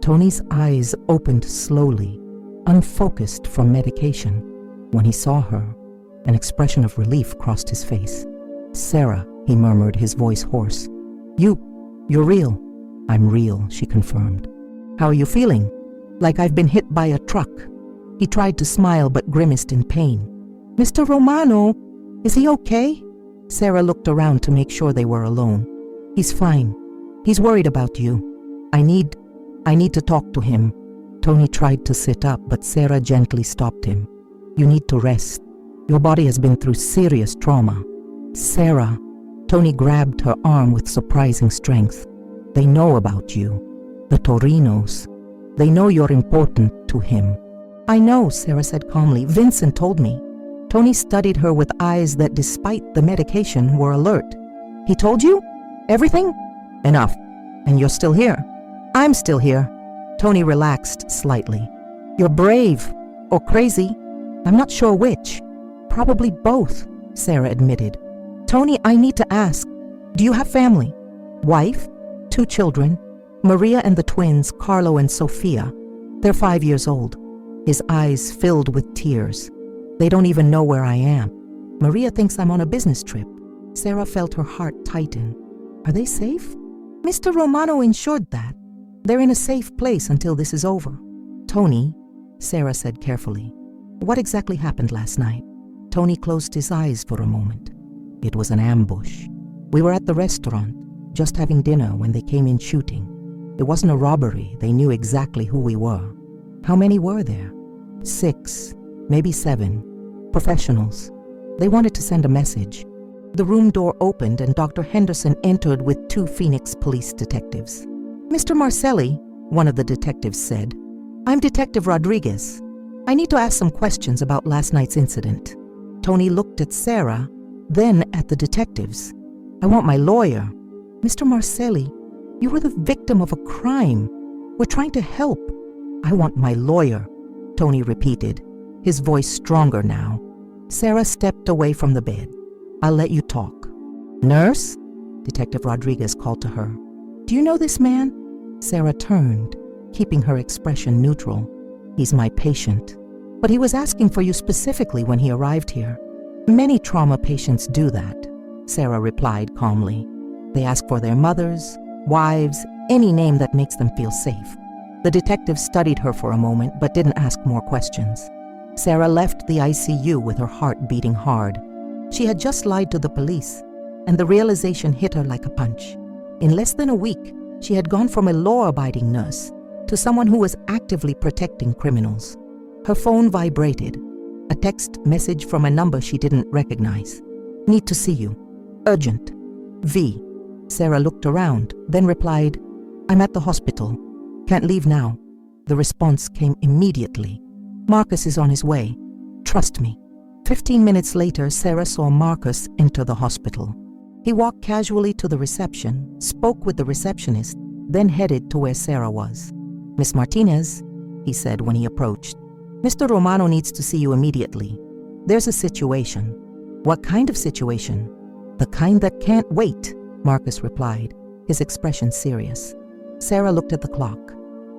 Tony's eyes opened slowly. unfocused from medication. When he saw her, an expression of relief crossed his face. "Sarah," he murmured, his voice hoarse. You're real." "I'm real," she confirmed. "How are you feeling?" "Like I've been hit by a truck." He tried to smile but grimaced in pain. "Mr. Romano, is he okay?" Sarah looked around to make sure they were alone. "He's fine. He's worried about you. I need to talk to him." Tony tried to sit up, but Sarah gently stopped him. "You need to rest. Your body has been through serious trauma." "Sarah," Tony grabbed her arm with surprising strength. "They know about you. The Torinos. They know you're important to him." "I know," Sarah said calmly. "Vincent told me." Tony studied her with eyes that, despite the medication, were alert. "He told you? Everything?" "Enough. And you're still here." "I'm still here." Tony relaxed slightly. "You're brave. Or crazy. I'm not sure which." "Probably both," Sarah admitted. "Tony, I need to ask, do you have family?" "Wife, 2 children, Maria and the twins, Carlo and Sofia. They're 5 years old." His eyes filled with tears. "They don't even know where I am. Maria thinks I'm on a business trip." Sarah felt her heart tighten. "Are they safe?" "Mr. Romano ensured that. They're in a safe place until this is over." "Tony," Sarah said carefully, "what exactly happened last night?" Tony closed his eyes for a moment. "It was an ambush. We were at the restaurant, just having dinner when they came in shooting. It wasn't a robbery. They knew exactly who we were." "How many were there?" 6, maybe 7. Professionals. They wanted to send a message." The room door opened and Dr. Henderson entered with 2 Phoenix police detectives. "Mr. Marcelli," one of the detectives said, "I'm Detective Rodriguez. I need to ask some questions about last night's incident." Tony looked at Sarah, then at the detectives. "I want my lawyer." "Mr. Marcelli, you were the victim of a crime. We're trying to help." "I want my lawyer," Tony repeated, his voice stronger now. Sarah stepped away from the bed. "I'll let you talk." "Nurse?" Detective Rodriguez called to her. "Do you know this man?" Sarah turned, keeping her expression neutral. "He's my patient. But he was asking for you specifically when he arrived here." "Many trauma patients do that," Sarah replied calmly. "They ask for their mothers, wives, any name that makes them feel safe." The detective studied her for a moment but didn't ask more questions. Sarah left the ICU with her heart beating hard. She had just lied to the police, and the realization hit her like a punch. In less than a week, she had gone from a law-abiding nurse to someone who was actively protecting criminals. Her phone vibrated, a text message from a number she didn't recognize. "Need to see you. Urgent. V." Sarah looked around, then replied, "I'm at the hospital. Can't leave now." The response came immediately. "Marcus is on his way. Trust me." 15 minutes later, Sarah saw Marcus enter the hospital. He walked casually to the reception, spoke with the receptionist, then headed to where Sarah was. "Miss Martinez," he said when he approached, "Mr. Romano needs to see you immediately. There's a situation." "What kind of situation?" "The kind that can't wait," Marcus replied, his expression serious. Sarah looked at the clock.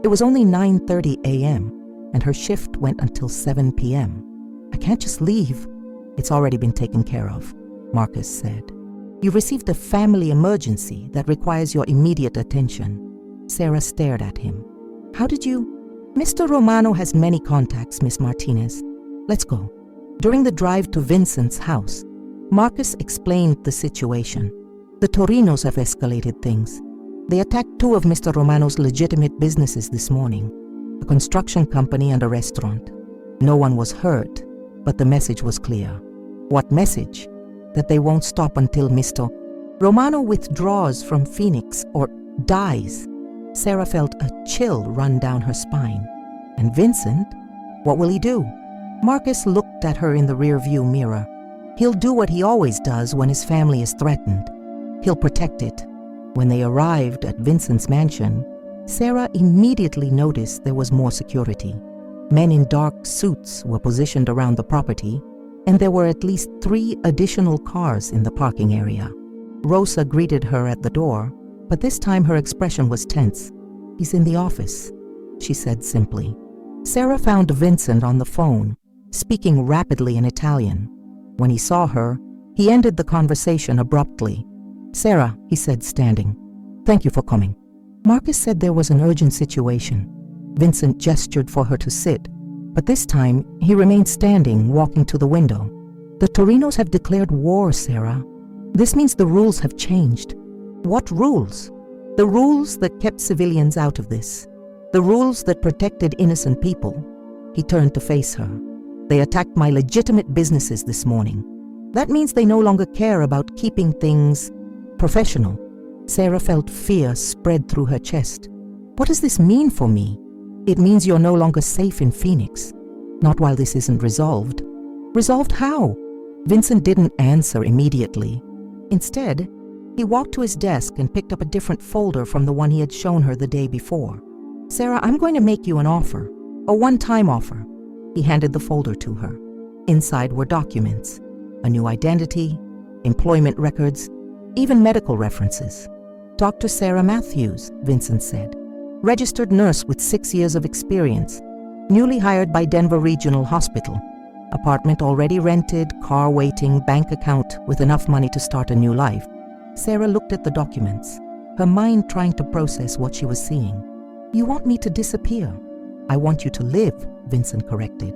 It was only 9:30 a.m., and her shift went until 7 p.m. "I can't just leave." "It's already been taken care of," Marcus said. "You received a family emergency that requires your immediate attention." Sarah stared at him. "How did you—" "Mr. Romano has many contacts, Miss Martinez. Let's go." During the drive to Vincent's house, Marcus explained the situation. "The Torinos have escalated things. They attacked 2 of Mr. Romano's legitimate businesses this morning, a construction company and a restaurant. No one was hurt, but the message was clear." "What message?" "That they won't stop until Mr. Romano withdraws from Phoenix or dies." Sarah felt a chill run down her spine. "And Vincent? What will he do?" Marcus looked at her in the rearview mirror. "He'll do what he always does when his family is threatened. He'll protect it." When they arrived at Vincent's mansion, Sarah immediately noticed there was more security. Men in dark suits were positioned around the property, and there were at least 3 additional cars in the parking area. Rosa greeted her at the door, but this time her expression was tense. "He's in the office," she said simply. Sarah found Vincent on the phone, speaking rapidly in Italian. When he saw her, he ended the conversation abruptly. "Sarah," he said, standing, "thank you for coming." Marcus said there was an urgent situation. Vincent gestured for her to sit, but this time he remained standing, walking to the window. "The Torinos have declared war, Sarah. This means the rules have changed." "What rules?" "The rules that kept civilians out of this. The rules that protected innocent people." He turned to face her. "They attacked my legitimate businesses this morning. That means they no longer care about keeping things professional." Sarah felt fear spread through her chest. "What does this mean for me?" "It means you're no longer safe in Phoenix. Not while this isn't resolved." "Resolved how?" Vincent didn't answer immediately. Instead, he walked to his desk and picked up a different folder from the one he had shown her the day before. "Sarah, I'm going to make you an offer, a one-time offer." He handed the folder to her. Inside were documents, a new identity, employment records, even medical references. "Dr. Sarah Matthews," Vincent said. "Registered nurse with 6 years of experience. Newly hired by Denver Regional Hospital. Apartment already rented, car waiting, bank account with enough money to start a new life." Sarah looked at the documents, her mind trying to process what she was seeing. "You want me to disappear?" "I want you to live," Vincent corrected.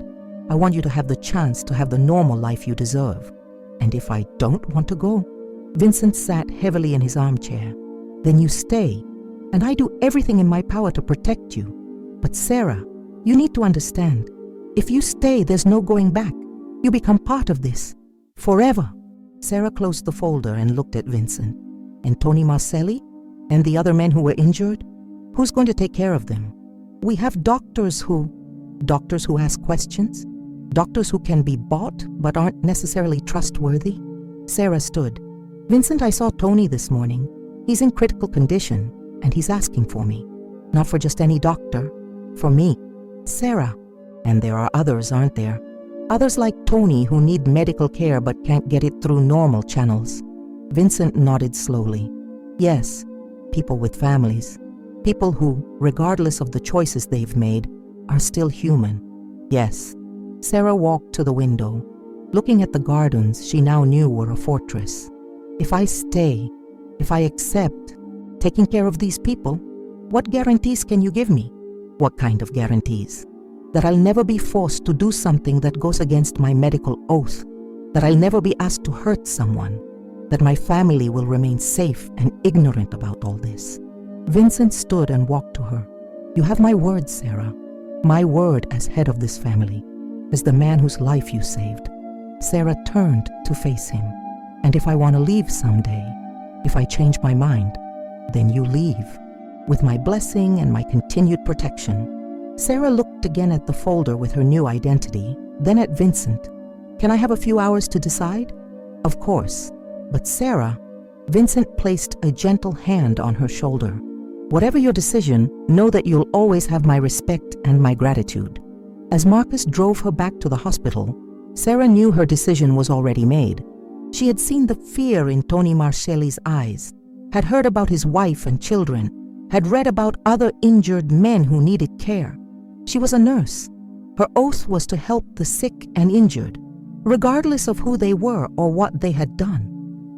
"I want you to have the chance to have the normal life you deserve." "And if I don't want to go?" Vincent sat heavily in his armchair. "Then you stay, and I do everything in my power to protect you. But Sarah, you need to understand, if you stay, there's no going back. You become part of this, forever." Sarah closed the folder and looked at Vincent. "And Tony Marcelli? And the other men who were injured? Who's going to take care of them? We have doctors who ask questions? Doctors who can be bought but aren't necessarily trustworthy?" Sarah stood. "Vincent, I saw Tony this morning. He's in critical condition, and he's asking for me. Not for just any doctor, for me." "Sarah, and there are others, aren't there? Others like Tony who need medical care but can't get it through normal channels." Vincent nodded slowly. "Yes, people with families. People who, regardless of the choices they've made, are still human. Yes." Sarah walked to the window, looking at the gardens she now knew were a fortress. "If I stay, if I accept taking care of these people, what guarantees can you give me?" "What kind of guarantees?" "That I'll never be forced to do something that goes against my medical oath. That I'll never be asked to hurt someone. That my family will remain safe and ignorant about all this." Vincent stood and walked to her. "You have my word, Sarah. My word as head of this family, as the man whose life you saved." Sarah turned to face him. "And if I want to leave someday, if I change my mind, then you leave, with my blessing and my continued protection." Sarah looked again at the folder with her new identity, then at Vincent. "Can I have a few hours to decide?" "Of course. But Sarah," Vincent placed a gentle hand on her shoulder. "Whatever your decision, know that you'll always have my respect and my gratitude." As Marcus drove her back to the hospital, Sarah knew her decision was already made. She had seen the fear in Tony Marcelli's eyes, had heard about his wife and children, had read about other injured men who needed care. She was a nurse. Her oath was to help the sick and injured, regardless of who they were or what they had done.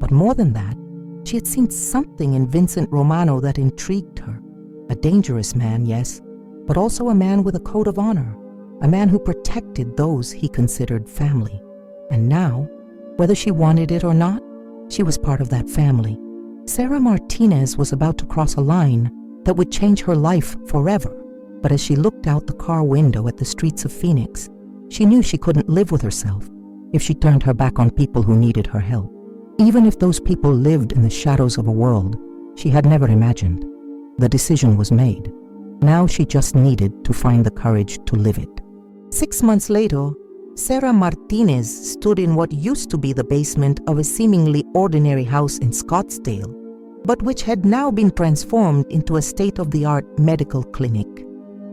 But more than that, she had seen something in Vincent Romano that intrigued her. A dangerous man, yes, but also a man with a code of honor, a man who protected those he considered family. And now, whether she wanted it or not, she was part of that family. Sarah Martinez was about to cross a line that would change her life forever. But as she looked out the car window at the streets of Phoenix, she knew she couldn't live with herself if she turned her back on people who needed her help, even if those people lived in the shadows of a world she had never imagined. The decision was made. Now she just needed to find the courage to live it. 6 months later, Sarah Martinez stood in what used to be the basement of a seemingly ordinary house in Scottsdale, but which had now been transformed into a state-of-the-art medical clinic.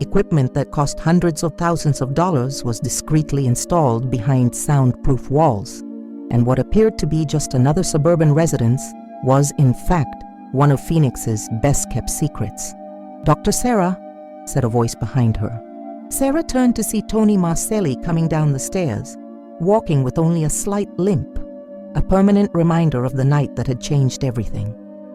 Equipment that cost hundreds of thousands of dollars was discreetly installed behind soundproof walls, and what appeared to be just another suburban residence was, in fact, one of Phoenix's best-kept secrets. "Dr. Sarah," said a voice behind her. Sarah turned to see Tony Marcelli coming down the stairs, walking with only a slight limp, a permanent reminder of the night that had changed everything.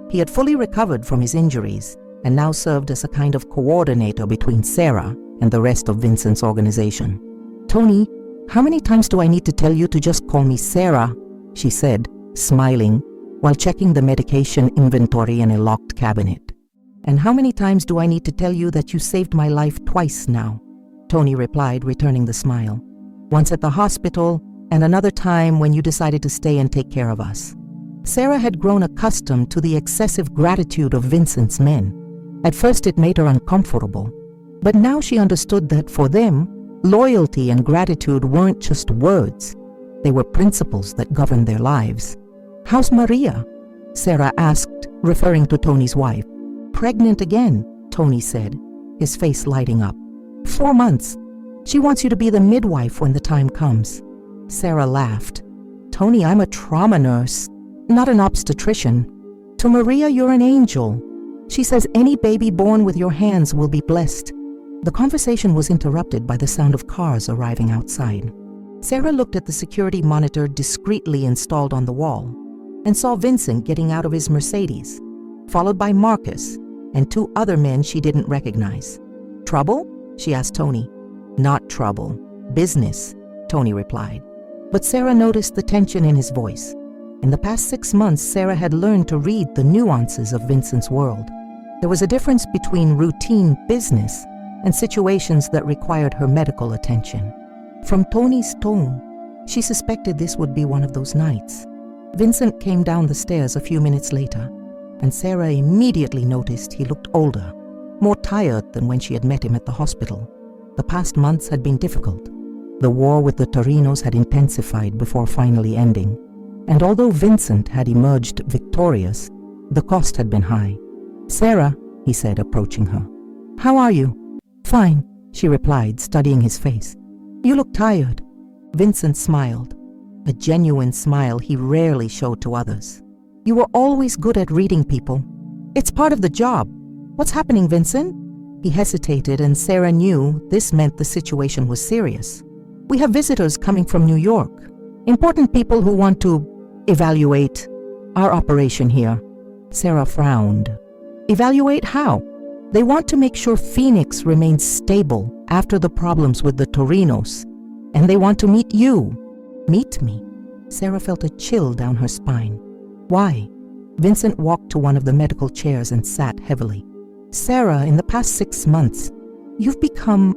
He had fully recovered from his injuries and now served as a kind of coordinator between Sarah and the rest of Vincent's organization. "Tony, how many times do I need to tell you to just call me Sarah?" she said, smiling, while checking the medication inventory in a locked cabinet. "And how many times do I need to tell you that you saved my life twice now?" Tony replied, returning the smile. "Once at the hospital, and another time when you decided to stay and take care of us." Sarah had grown accustomed to the excessive gratitude of Vincent's men. At first it made her uncomfortable, but now she understood that for them, loyalty and gratitude weren't just words. They were principles that governed their lives. "How's Maria?" Sarah asked, referring to Tony's wife. "Pregnant again," Tony said, his face lighting up. 4 months. She wants you to be the midwife when the time comes." Sarah laughed. "Tony, I'm a trauma nurse, not an obstetrician. To Maria, you're an angel. She says any baby born with your hands will be blessed." The conversation was interrupted by the sound of cars arriving outside. Sarah looked at the security monitor discreetly installed on the wall and saw Vincent getting out of his Mercedes, followed by Marcus and 2 other men she didn't recognize. "Trouble?" she asked Tony. "Not trouble. Business," Tony replied. But Sarah noticed the tension in his voice. In the past 6 months, Sarah had learned to read the nuances of Vincent's world. There was a difference between routine business and situations that required her medical attention. From Tony's tone, she suspected this would be one of those nights. Vincent came down the stairs a few minutes later, and Sarah immediately noticed he looked older, more tired than when she had met him at the hospital. The past months had been difficult. The war with the Torinos had intensified before finally ending, and although Vincent had emerged victorious, the cost had been high. "Sarah," he said, approaching her. "How are you?" "Fine," she replied, studying his face. "You look tired." Vincent smiled, a genuine smile he rarely showed to others. "You were always good at reading people. It's part of the job. What's happening, Vincent?" He hesitated, and Sarah knew this meant the situation was serious. "We have visitors coming from New York. Important people who want to evaluate our operation here." Sarah frowned. "Evaluate how?" "They want to make sure Phoenix remains stable after the problems with the Torinos, and they want to meet you." "Meet me?" Sarah felt a chill down her spine. "Why?" Vincent walked to one of the medical chairs and sat heavily. "Sarah, in the past 6 months, you've become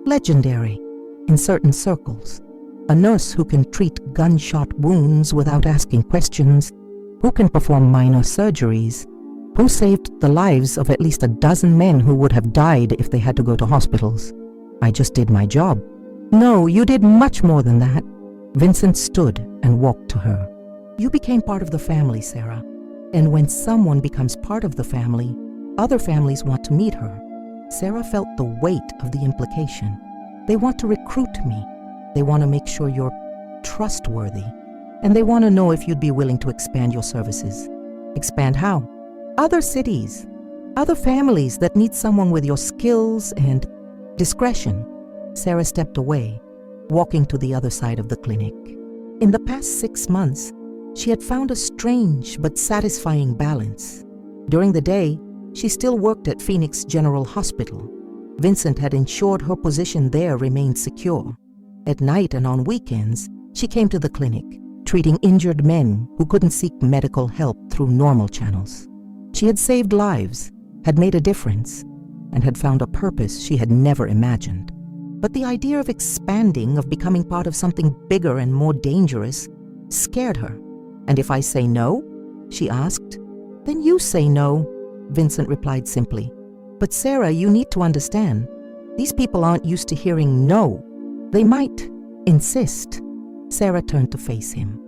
legendary in certain circles. A nurse who can treat gunshot wounds without asking questions, who can perform minor surgeries, who saved the lives of at least a dozen men who would have died if they had to go to hospitals. I just did my job." "No, you did much more than that." Vincent stood and walked to her. "You became part of the family, Sarah. And when someone becomes part of the family, other families want to meet her." Sarah felt the weight of the implication. "They want to recruit me. They want to make sure you're trustworthy. And they want to know if you'd be willing to expand your services." "Expand how?" "Other cities, other families that need someone with your skills and discretion." Sarah stepped away, walking to the other side of the clinic. In the past 6 months, she had found a strange but satisfying balance. During the day, she still worked at Phoenix General Hospital. Vincent had ensured her position there remained secure. At night and on weekends, she came to the clinic, treating injured men who couldn't seek medical help through normal channels. She had saved lives, had made a difference, and had found a purpose she had never imagined. But the idea of expanding, of becoming part of something bigger and more dangerous, scared her. "And if I say no?" she asked. "Then you say no," Vincent replied simply. "But Sarah, you need to understand, these people aren't used to hearing no. They might insist." Sarah turned to face him.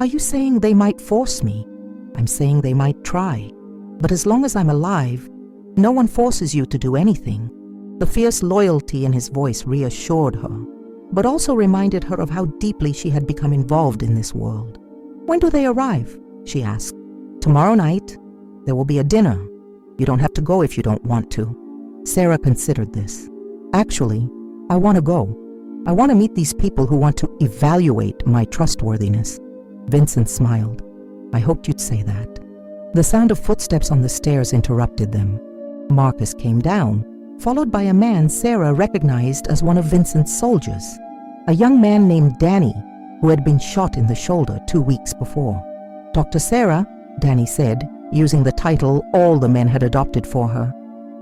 "Are you saying they might force me?" "I'm saying they might try. But as long as I'm alive, no one forces you to do anything." The fierce loyalty in his voice reassured her, but also reminded her of how deeply she had become involved in this world. "When do they arrive?" she asked. "Tomorrow night. There will be a dinner. You don't have to go if you don't want to." Sarah considered this. Actually, I want to go. I want to meet these people who want to evaluate my trustworthiness." Vincent smiled. "I hoped you'd say that." The sound of footsteps on the stairs interrupted them. Marcus came down, followed by a man Sarah recognized as one of Vincent's soldiers, a young man named Danny, who had been shot in the shoulder 2 weeks before. "Dr. Sarah," Danny said, using the title all the men had adopted for her.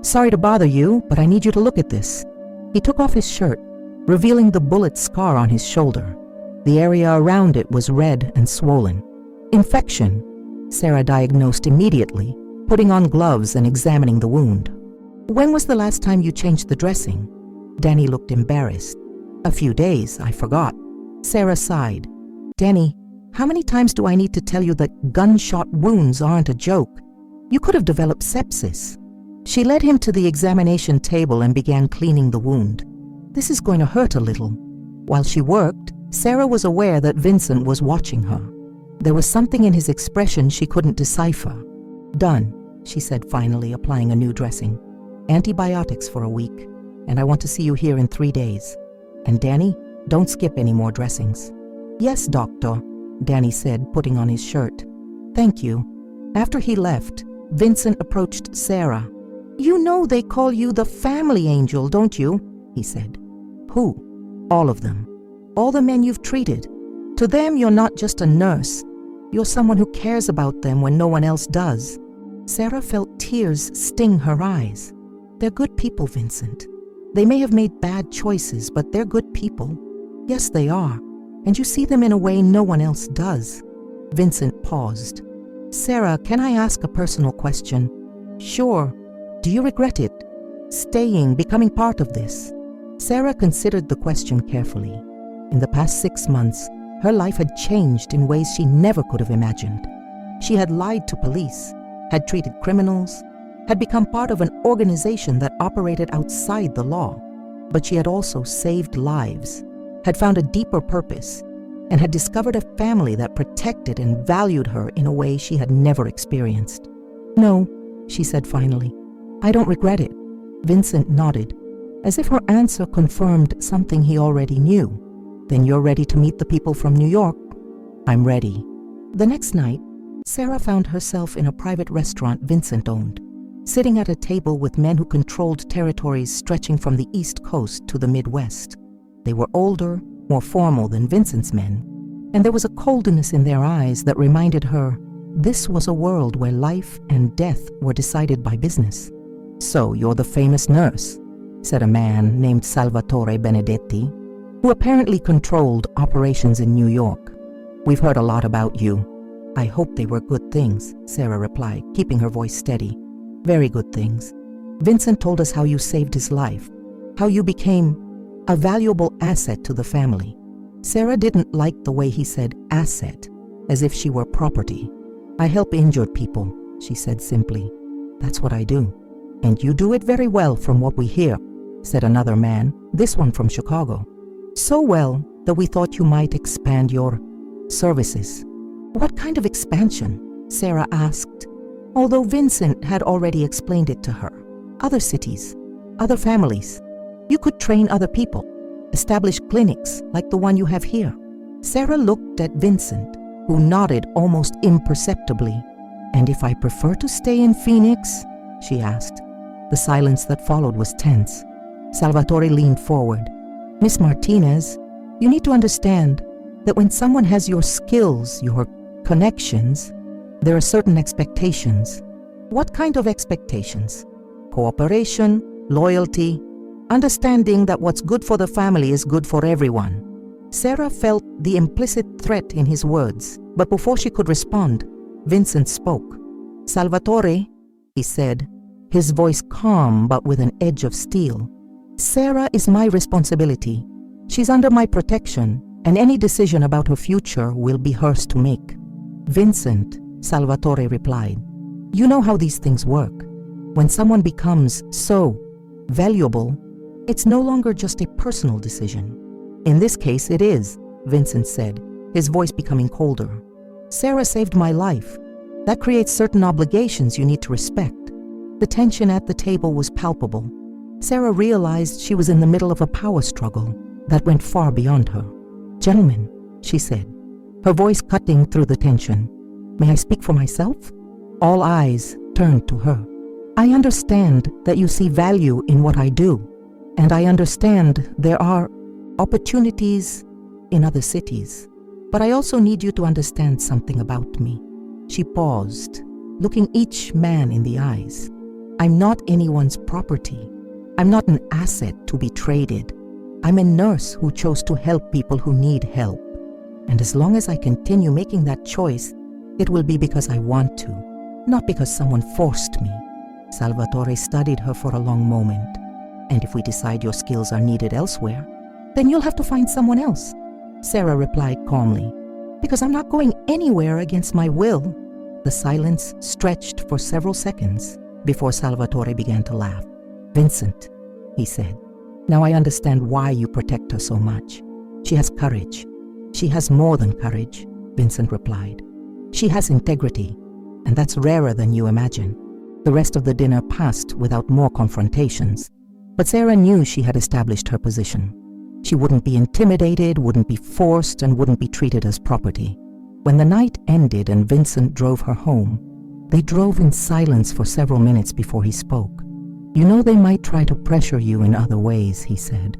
"Sorry to bother you, but I need you to look at this." He took off his shirt, revealing the bullet scar on his shoulder. The area around it was red and swollen. "Infection," Sarah diagnosed immediately, putting on gloves and examining the wound. "When was the last time you changed the dressing?" Danny looked embarrassed. "A few days, I forgot." Sarah sighed. "Danny, how many times do I need to tell you that gunshot wounds aren't a joke? You could have developed sepsis." She led him to the examination table and began cleaning the wound. "This is going to hurt a little." While she worked, Sarah was aware that Vincent was watching her. There was something in his expression she couldn't decipher. "Done," she said finally, applying a new dressing. "Antibiotics for a week, and I want to see you here in 3 days. And Danny, don't skip any more dressings." "Yes, doctor," Danny said, putting on his shirt. "Thank you." After he left, Vincent approached Sarah. "You know they call you the family angel, don't you?" he said. "Who?" "All of them. All the men you've treated. To them, you're not just a nurse. You're someone who cares about them when no one else does." Sarah felt tears sting her eyes. "They're good people, Vincent. They may have made bad choices, but they're good people. Yes, they are. And you see them in a way no one else does." Vincent paused. "Sarah, can I ask a personal question?" "Sure. Do you regret it? Staying, becoming part of this?" Sarah considered the question carefully. In the past 6 months, her life had changed in ways she never could have imagined. She had lied to police, had treated criminals, had become part of an organization that operated outside the law. But she had also saved lives, had found a deeper purpose, and had discovered a family that protected and valued her in a way she had never experienced. "No," she said finally, "I don't regret it." Vincent nodded, as if her answer confirmed something he already knew. "Then you're ready to meet the people from New York?" "I'm ready." The next night, Sarah found herself in a private restaurant Vincent owned, sitting at a table with men who controlled territories stretching from the East Coast to the Midwest. They were older, more formal than Vincent's men, and there was a coldness in their eyes that reminded her this was a world where life and death were decided by business. "So you're the famous nurse," said a man named Salvatore Benedetti, who apparently controlled operations in New York. "We've heard a lot about you." "I hope they were good things," Sarah replied, keeping her voice steady. "Very good things. Vincent told us how you saved his life, how you became a valuable asset to the family." Sarah didn't like the way he said asset, as if she were property. "I help injured people," she said simply. "That's what I do." "And you do it very well from what we hear," said another man, this one from Chicago. "So well that we thought you might expand your services." "What kind of expansion?" Sarah asked, although Vincent had already explained it to her. "Other cities, other families. You could train other people, establish clinics like the one you have here." Sarah looked at Vincent, who nodded almost imperceptibly. "And if I prefer to stay in Phoenix?" she asked. The silence that followed was tense. Salvatore leaned forward. "Miss Martinez, you need to understand that when someone has your skills, your connections, there are certain expectations." "What kind of expectations?" "Cooperation, loyalty, understanding that what's good for the family is good for everyone." Sarah felt the implicit threat in his words, but before she could respond, Vincent spoke. "Salvatore," he said, his voice calm but with an edge of steel, "Sarah is my responsibility. She's under my protection, and any decision about her future will be hers to make." "Vincent," Salvatore replied, "you know how these things work. When someone becomes so valuable, it's no longer just a personal decision." "In this case, it is," Vincent said, his voice becoming colder. "Sarah saved my life. That creates certain obligations you need to respect." The tension at the table was palpable. Sarah realized she was in the middle of a power struggle that went far beyond her. "Gentlemen," she said, her voice cutting through the tension, "may I speak for myself?" All eyes turned to her. "I understand that you see value in what I do, and I understand there are opportunities in other cities. But I also need you to understand something about me." She paused, looking each man in the eyes. "I'm not anyone's property. I'm not an asset to be traded. I'm a nurse who chose to help people who need help. And as long as I continue making that choice, it will be because I want to, not because someone forced me." Salvatore studied her for a long moment. "And if we decide your skills are needed elsewhere, then you'll have to find someone else," Sarah replied calmly. "Because I'm not going anywhere against my will." The silence stretched for several seconds before Salvatore began to laugh. "Vincent," he said, "now I understand why you protect her so much. She has courage." "She has more than courage," Vincent replied. "She has integrity, and that's rarer than you imagine." The rest of the dinner passed without more confrontations, but Sarah knew she had established her position. She wouldn't be intimidated, wouldn't be forced, and wouldn't be treated as property. When the night ended and Vincent drove her home, they drove in silence for several minutes before he spoke. "You know they might try to pressure you in other ways," he said.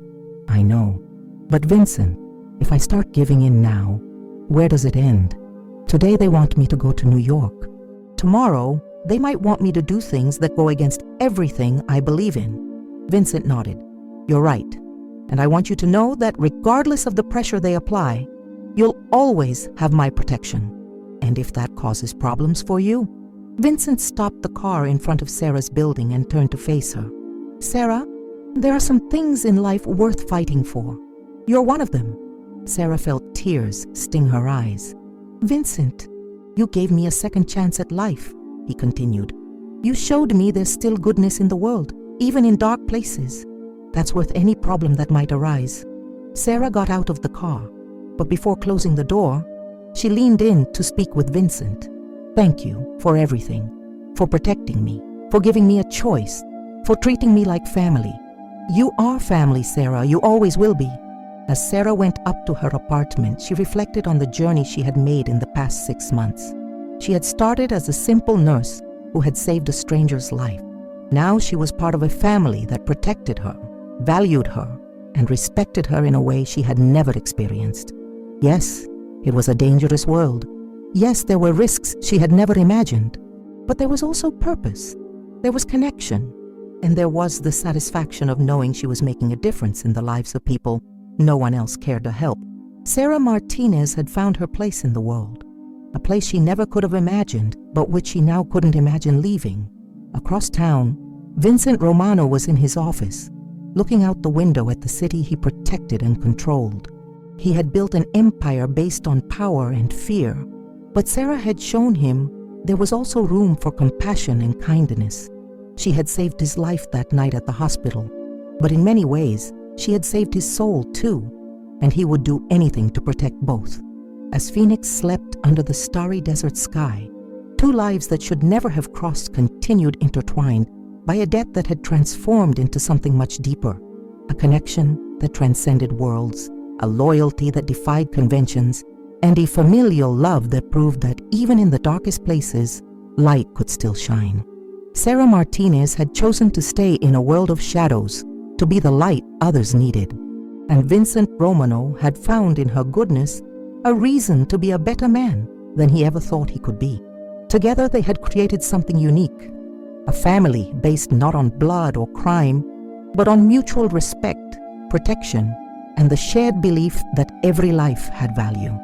"I know. But Vincent, if I start giving in now, where does it end? Today they want me to go to New York. Tomorrow, they might want me to do things that go against everything I believe in." Vincent nodded. "You're right. And I want you to know that regardless of the pressure they apply, you'll always have my protection. And if that causes problems for you..." Vincent stopped the car in front of Sarah's building and turned to face her. "Sarah, there are some things in life worth fighting for. You're one of them." Sarah felt tears sting her eyes. "Vincent, you gave me a second chance at life," he continued. "You showed me there's still goodness in the world, even in dark places. That's worth any problem that might arise." Sarah got out of the car, but before closing the door, she leaned in to speak with Vincent. "Thank you for everything, for protecting me, for giving me a choice, for treating me like family. You are family, Sarah, you always will be." As Sarah went up to her apartment, she reflected on the journey she had made in the past 6 months. She had started as a simple nurse who had saved a stranger's life. Now she was part of a family that protected her, valued her, and respected her in a way she had never experienced. Yes, it was a dangerous world. Yes, there were risks she had never imagined. But there was also purpose. There was connection. And there was the satisfaction of knowing she was making a difference in the lives of people no one else cared to help. Sarah Martinez had found her place in the world, a place she never could have imagined, but which she now couldn't imagine leaving. Across town, Vincent Romano was in his office, looking out the window at the city he protected and controlled. He had built an empire based on power and fear, but Sarah had shown him there was also room for compassion and kindness. She had saved his life that night at the hospital, but in many ways, she had saved his soul too, and he would do anything to protect both. As Phoenix slept under the starry desert sky, two lives that should never have crossed continued intertwined by a debt that had transformed into something much deeper, a connection that transcended worlds, a loyalty that defied conventions, and a familial love that proved that even in the darkest places, light could still shine. Sarah Martinez had chosen to stay in a world of shadows, to be the light others needed. And Vincent Romano had found in her goodness a reason to be a better man than he ever thought he could be. Together they had created something unique, a family based not on blood or crime, but on mutual respect, protection, and the shared belief that every life had value.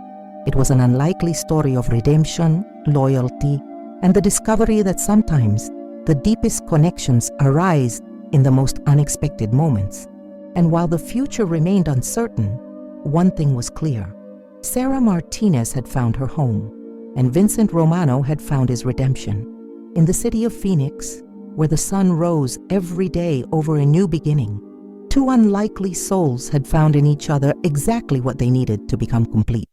It was an unlikely story of redemption, loyalty, and the discovery that sometimes the deepest connections arise in the most unexpected moments. And while the future remained uncertain, one thing was clear. Sarah Martinez had found her home, and Vincent Romano had found his redemption. In the city of Phoenix, where the sun rose every day over a new beginning, two unlikely souls had found in each other exactly what they needed to become complete.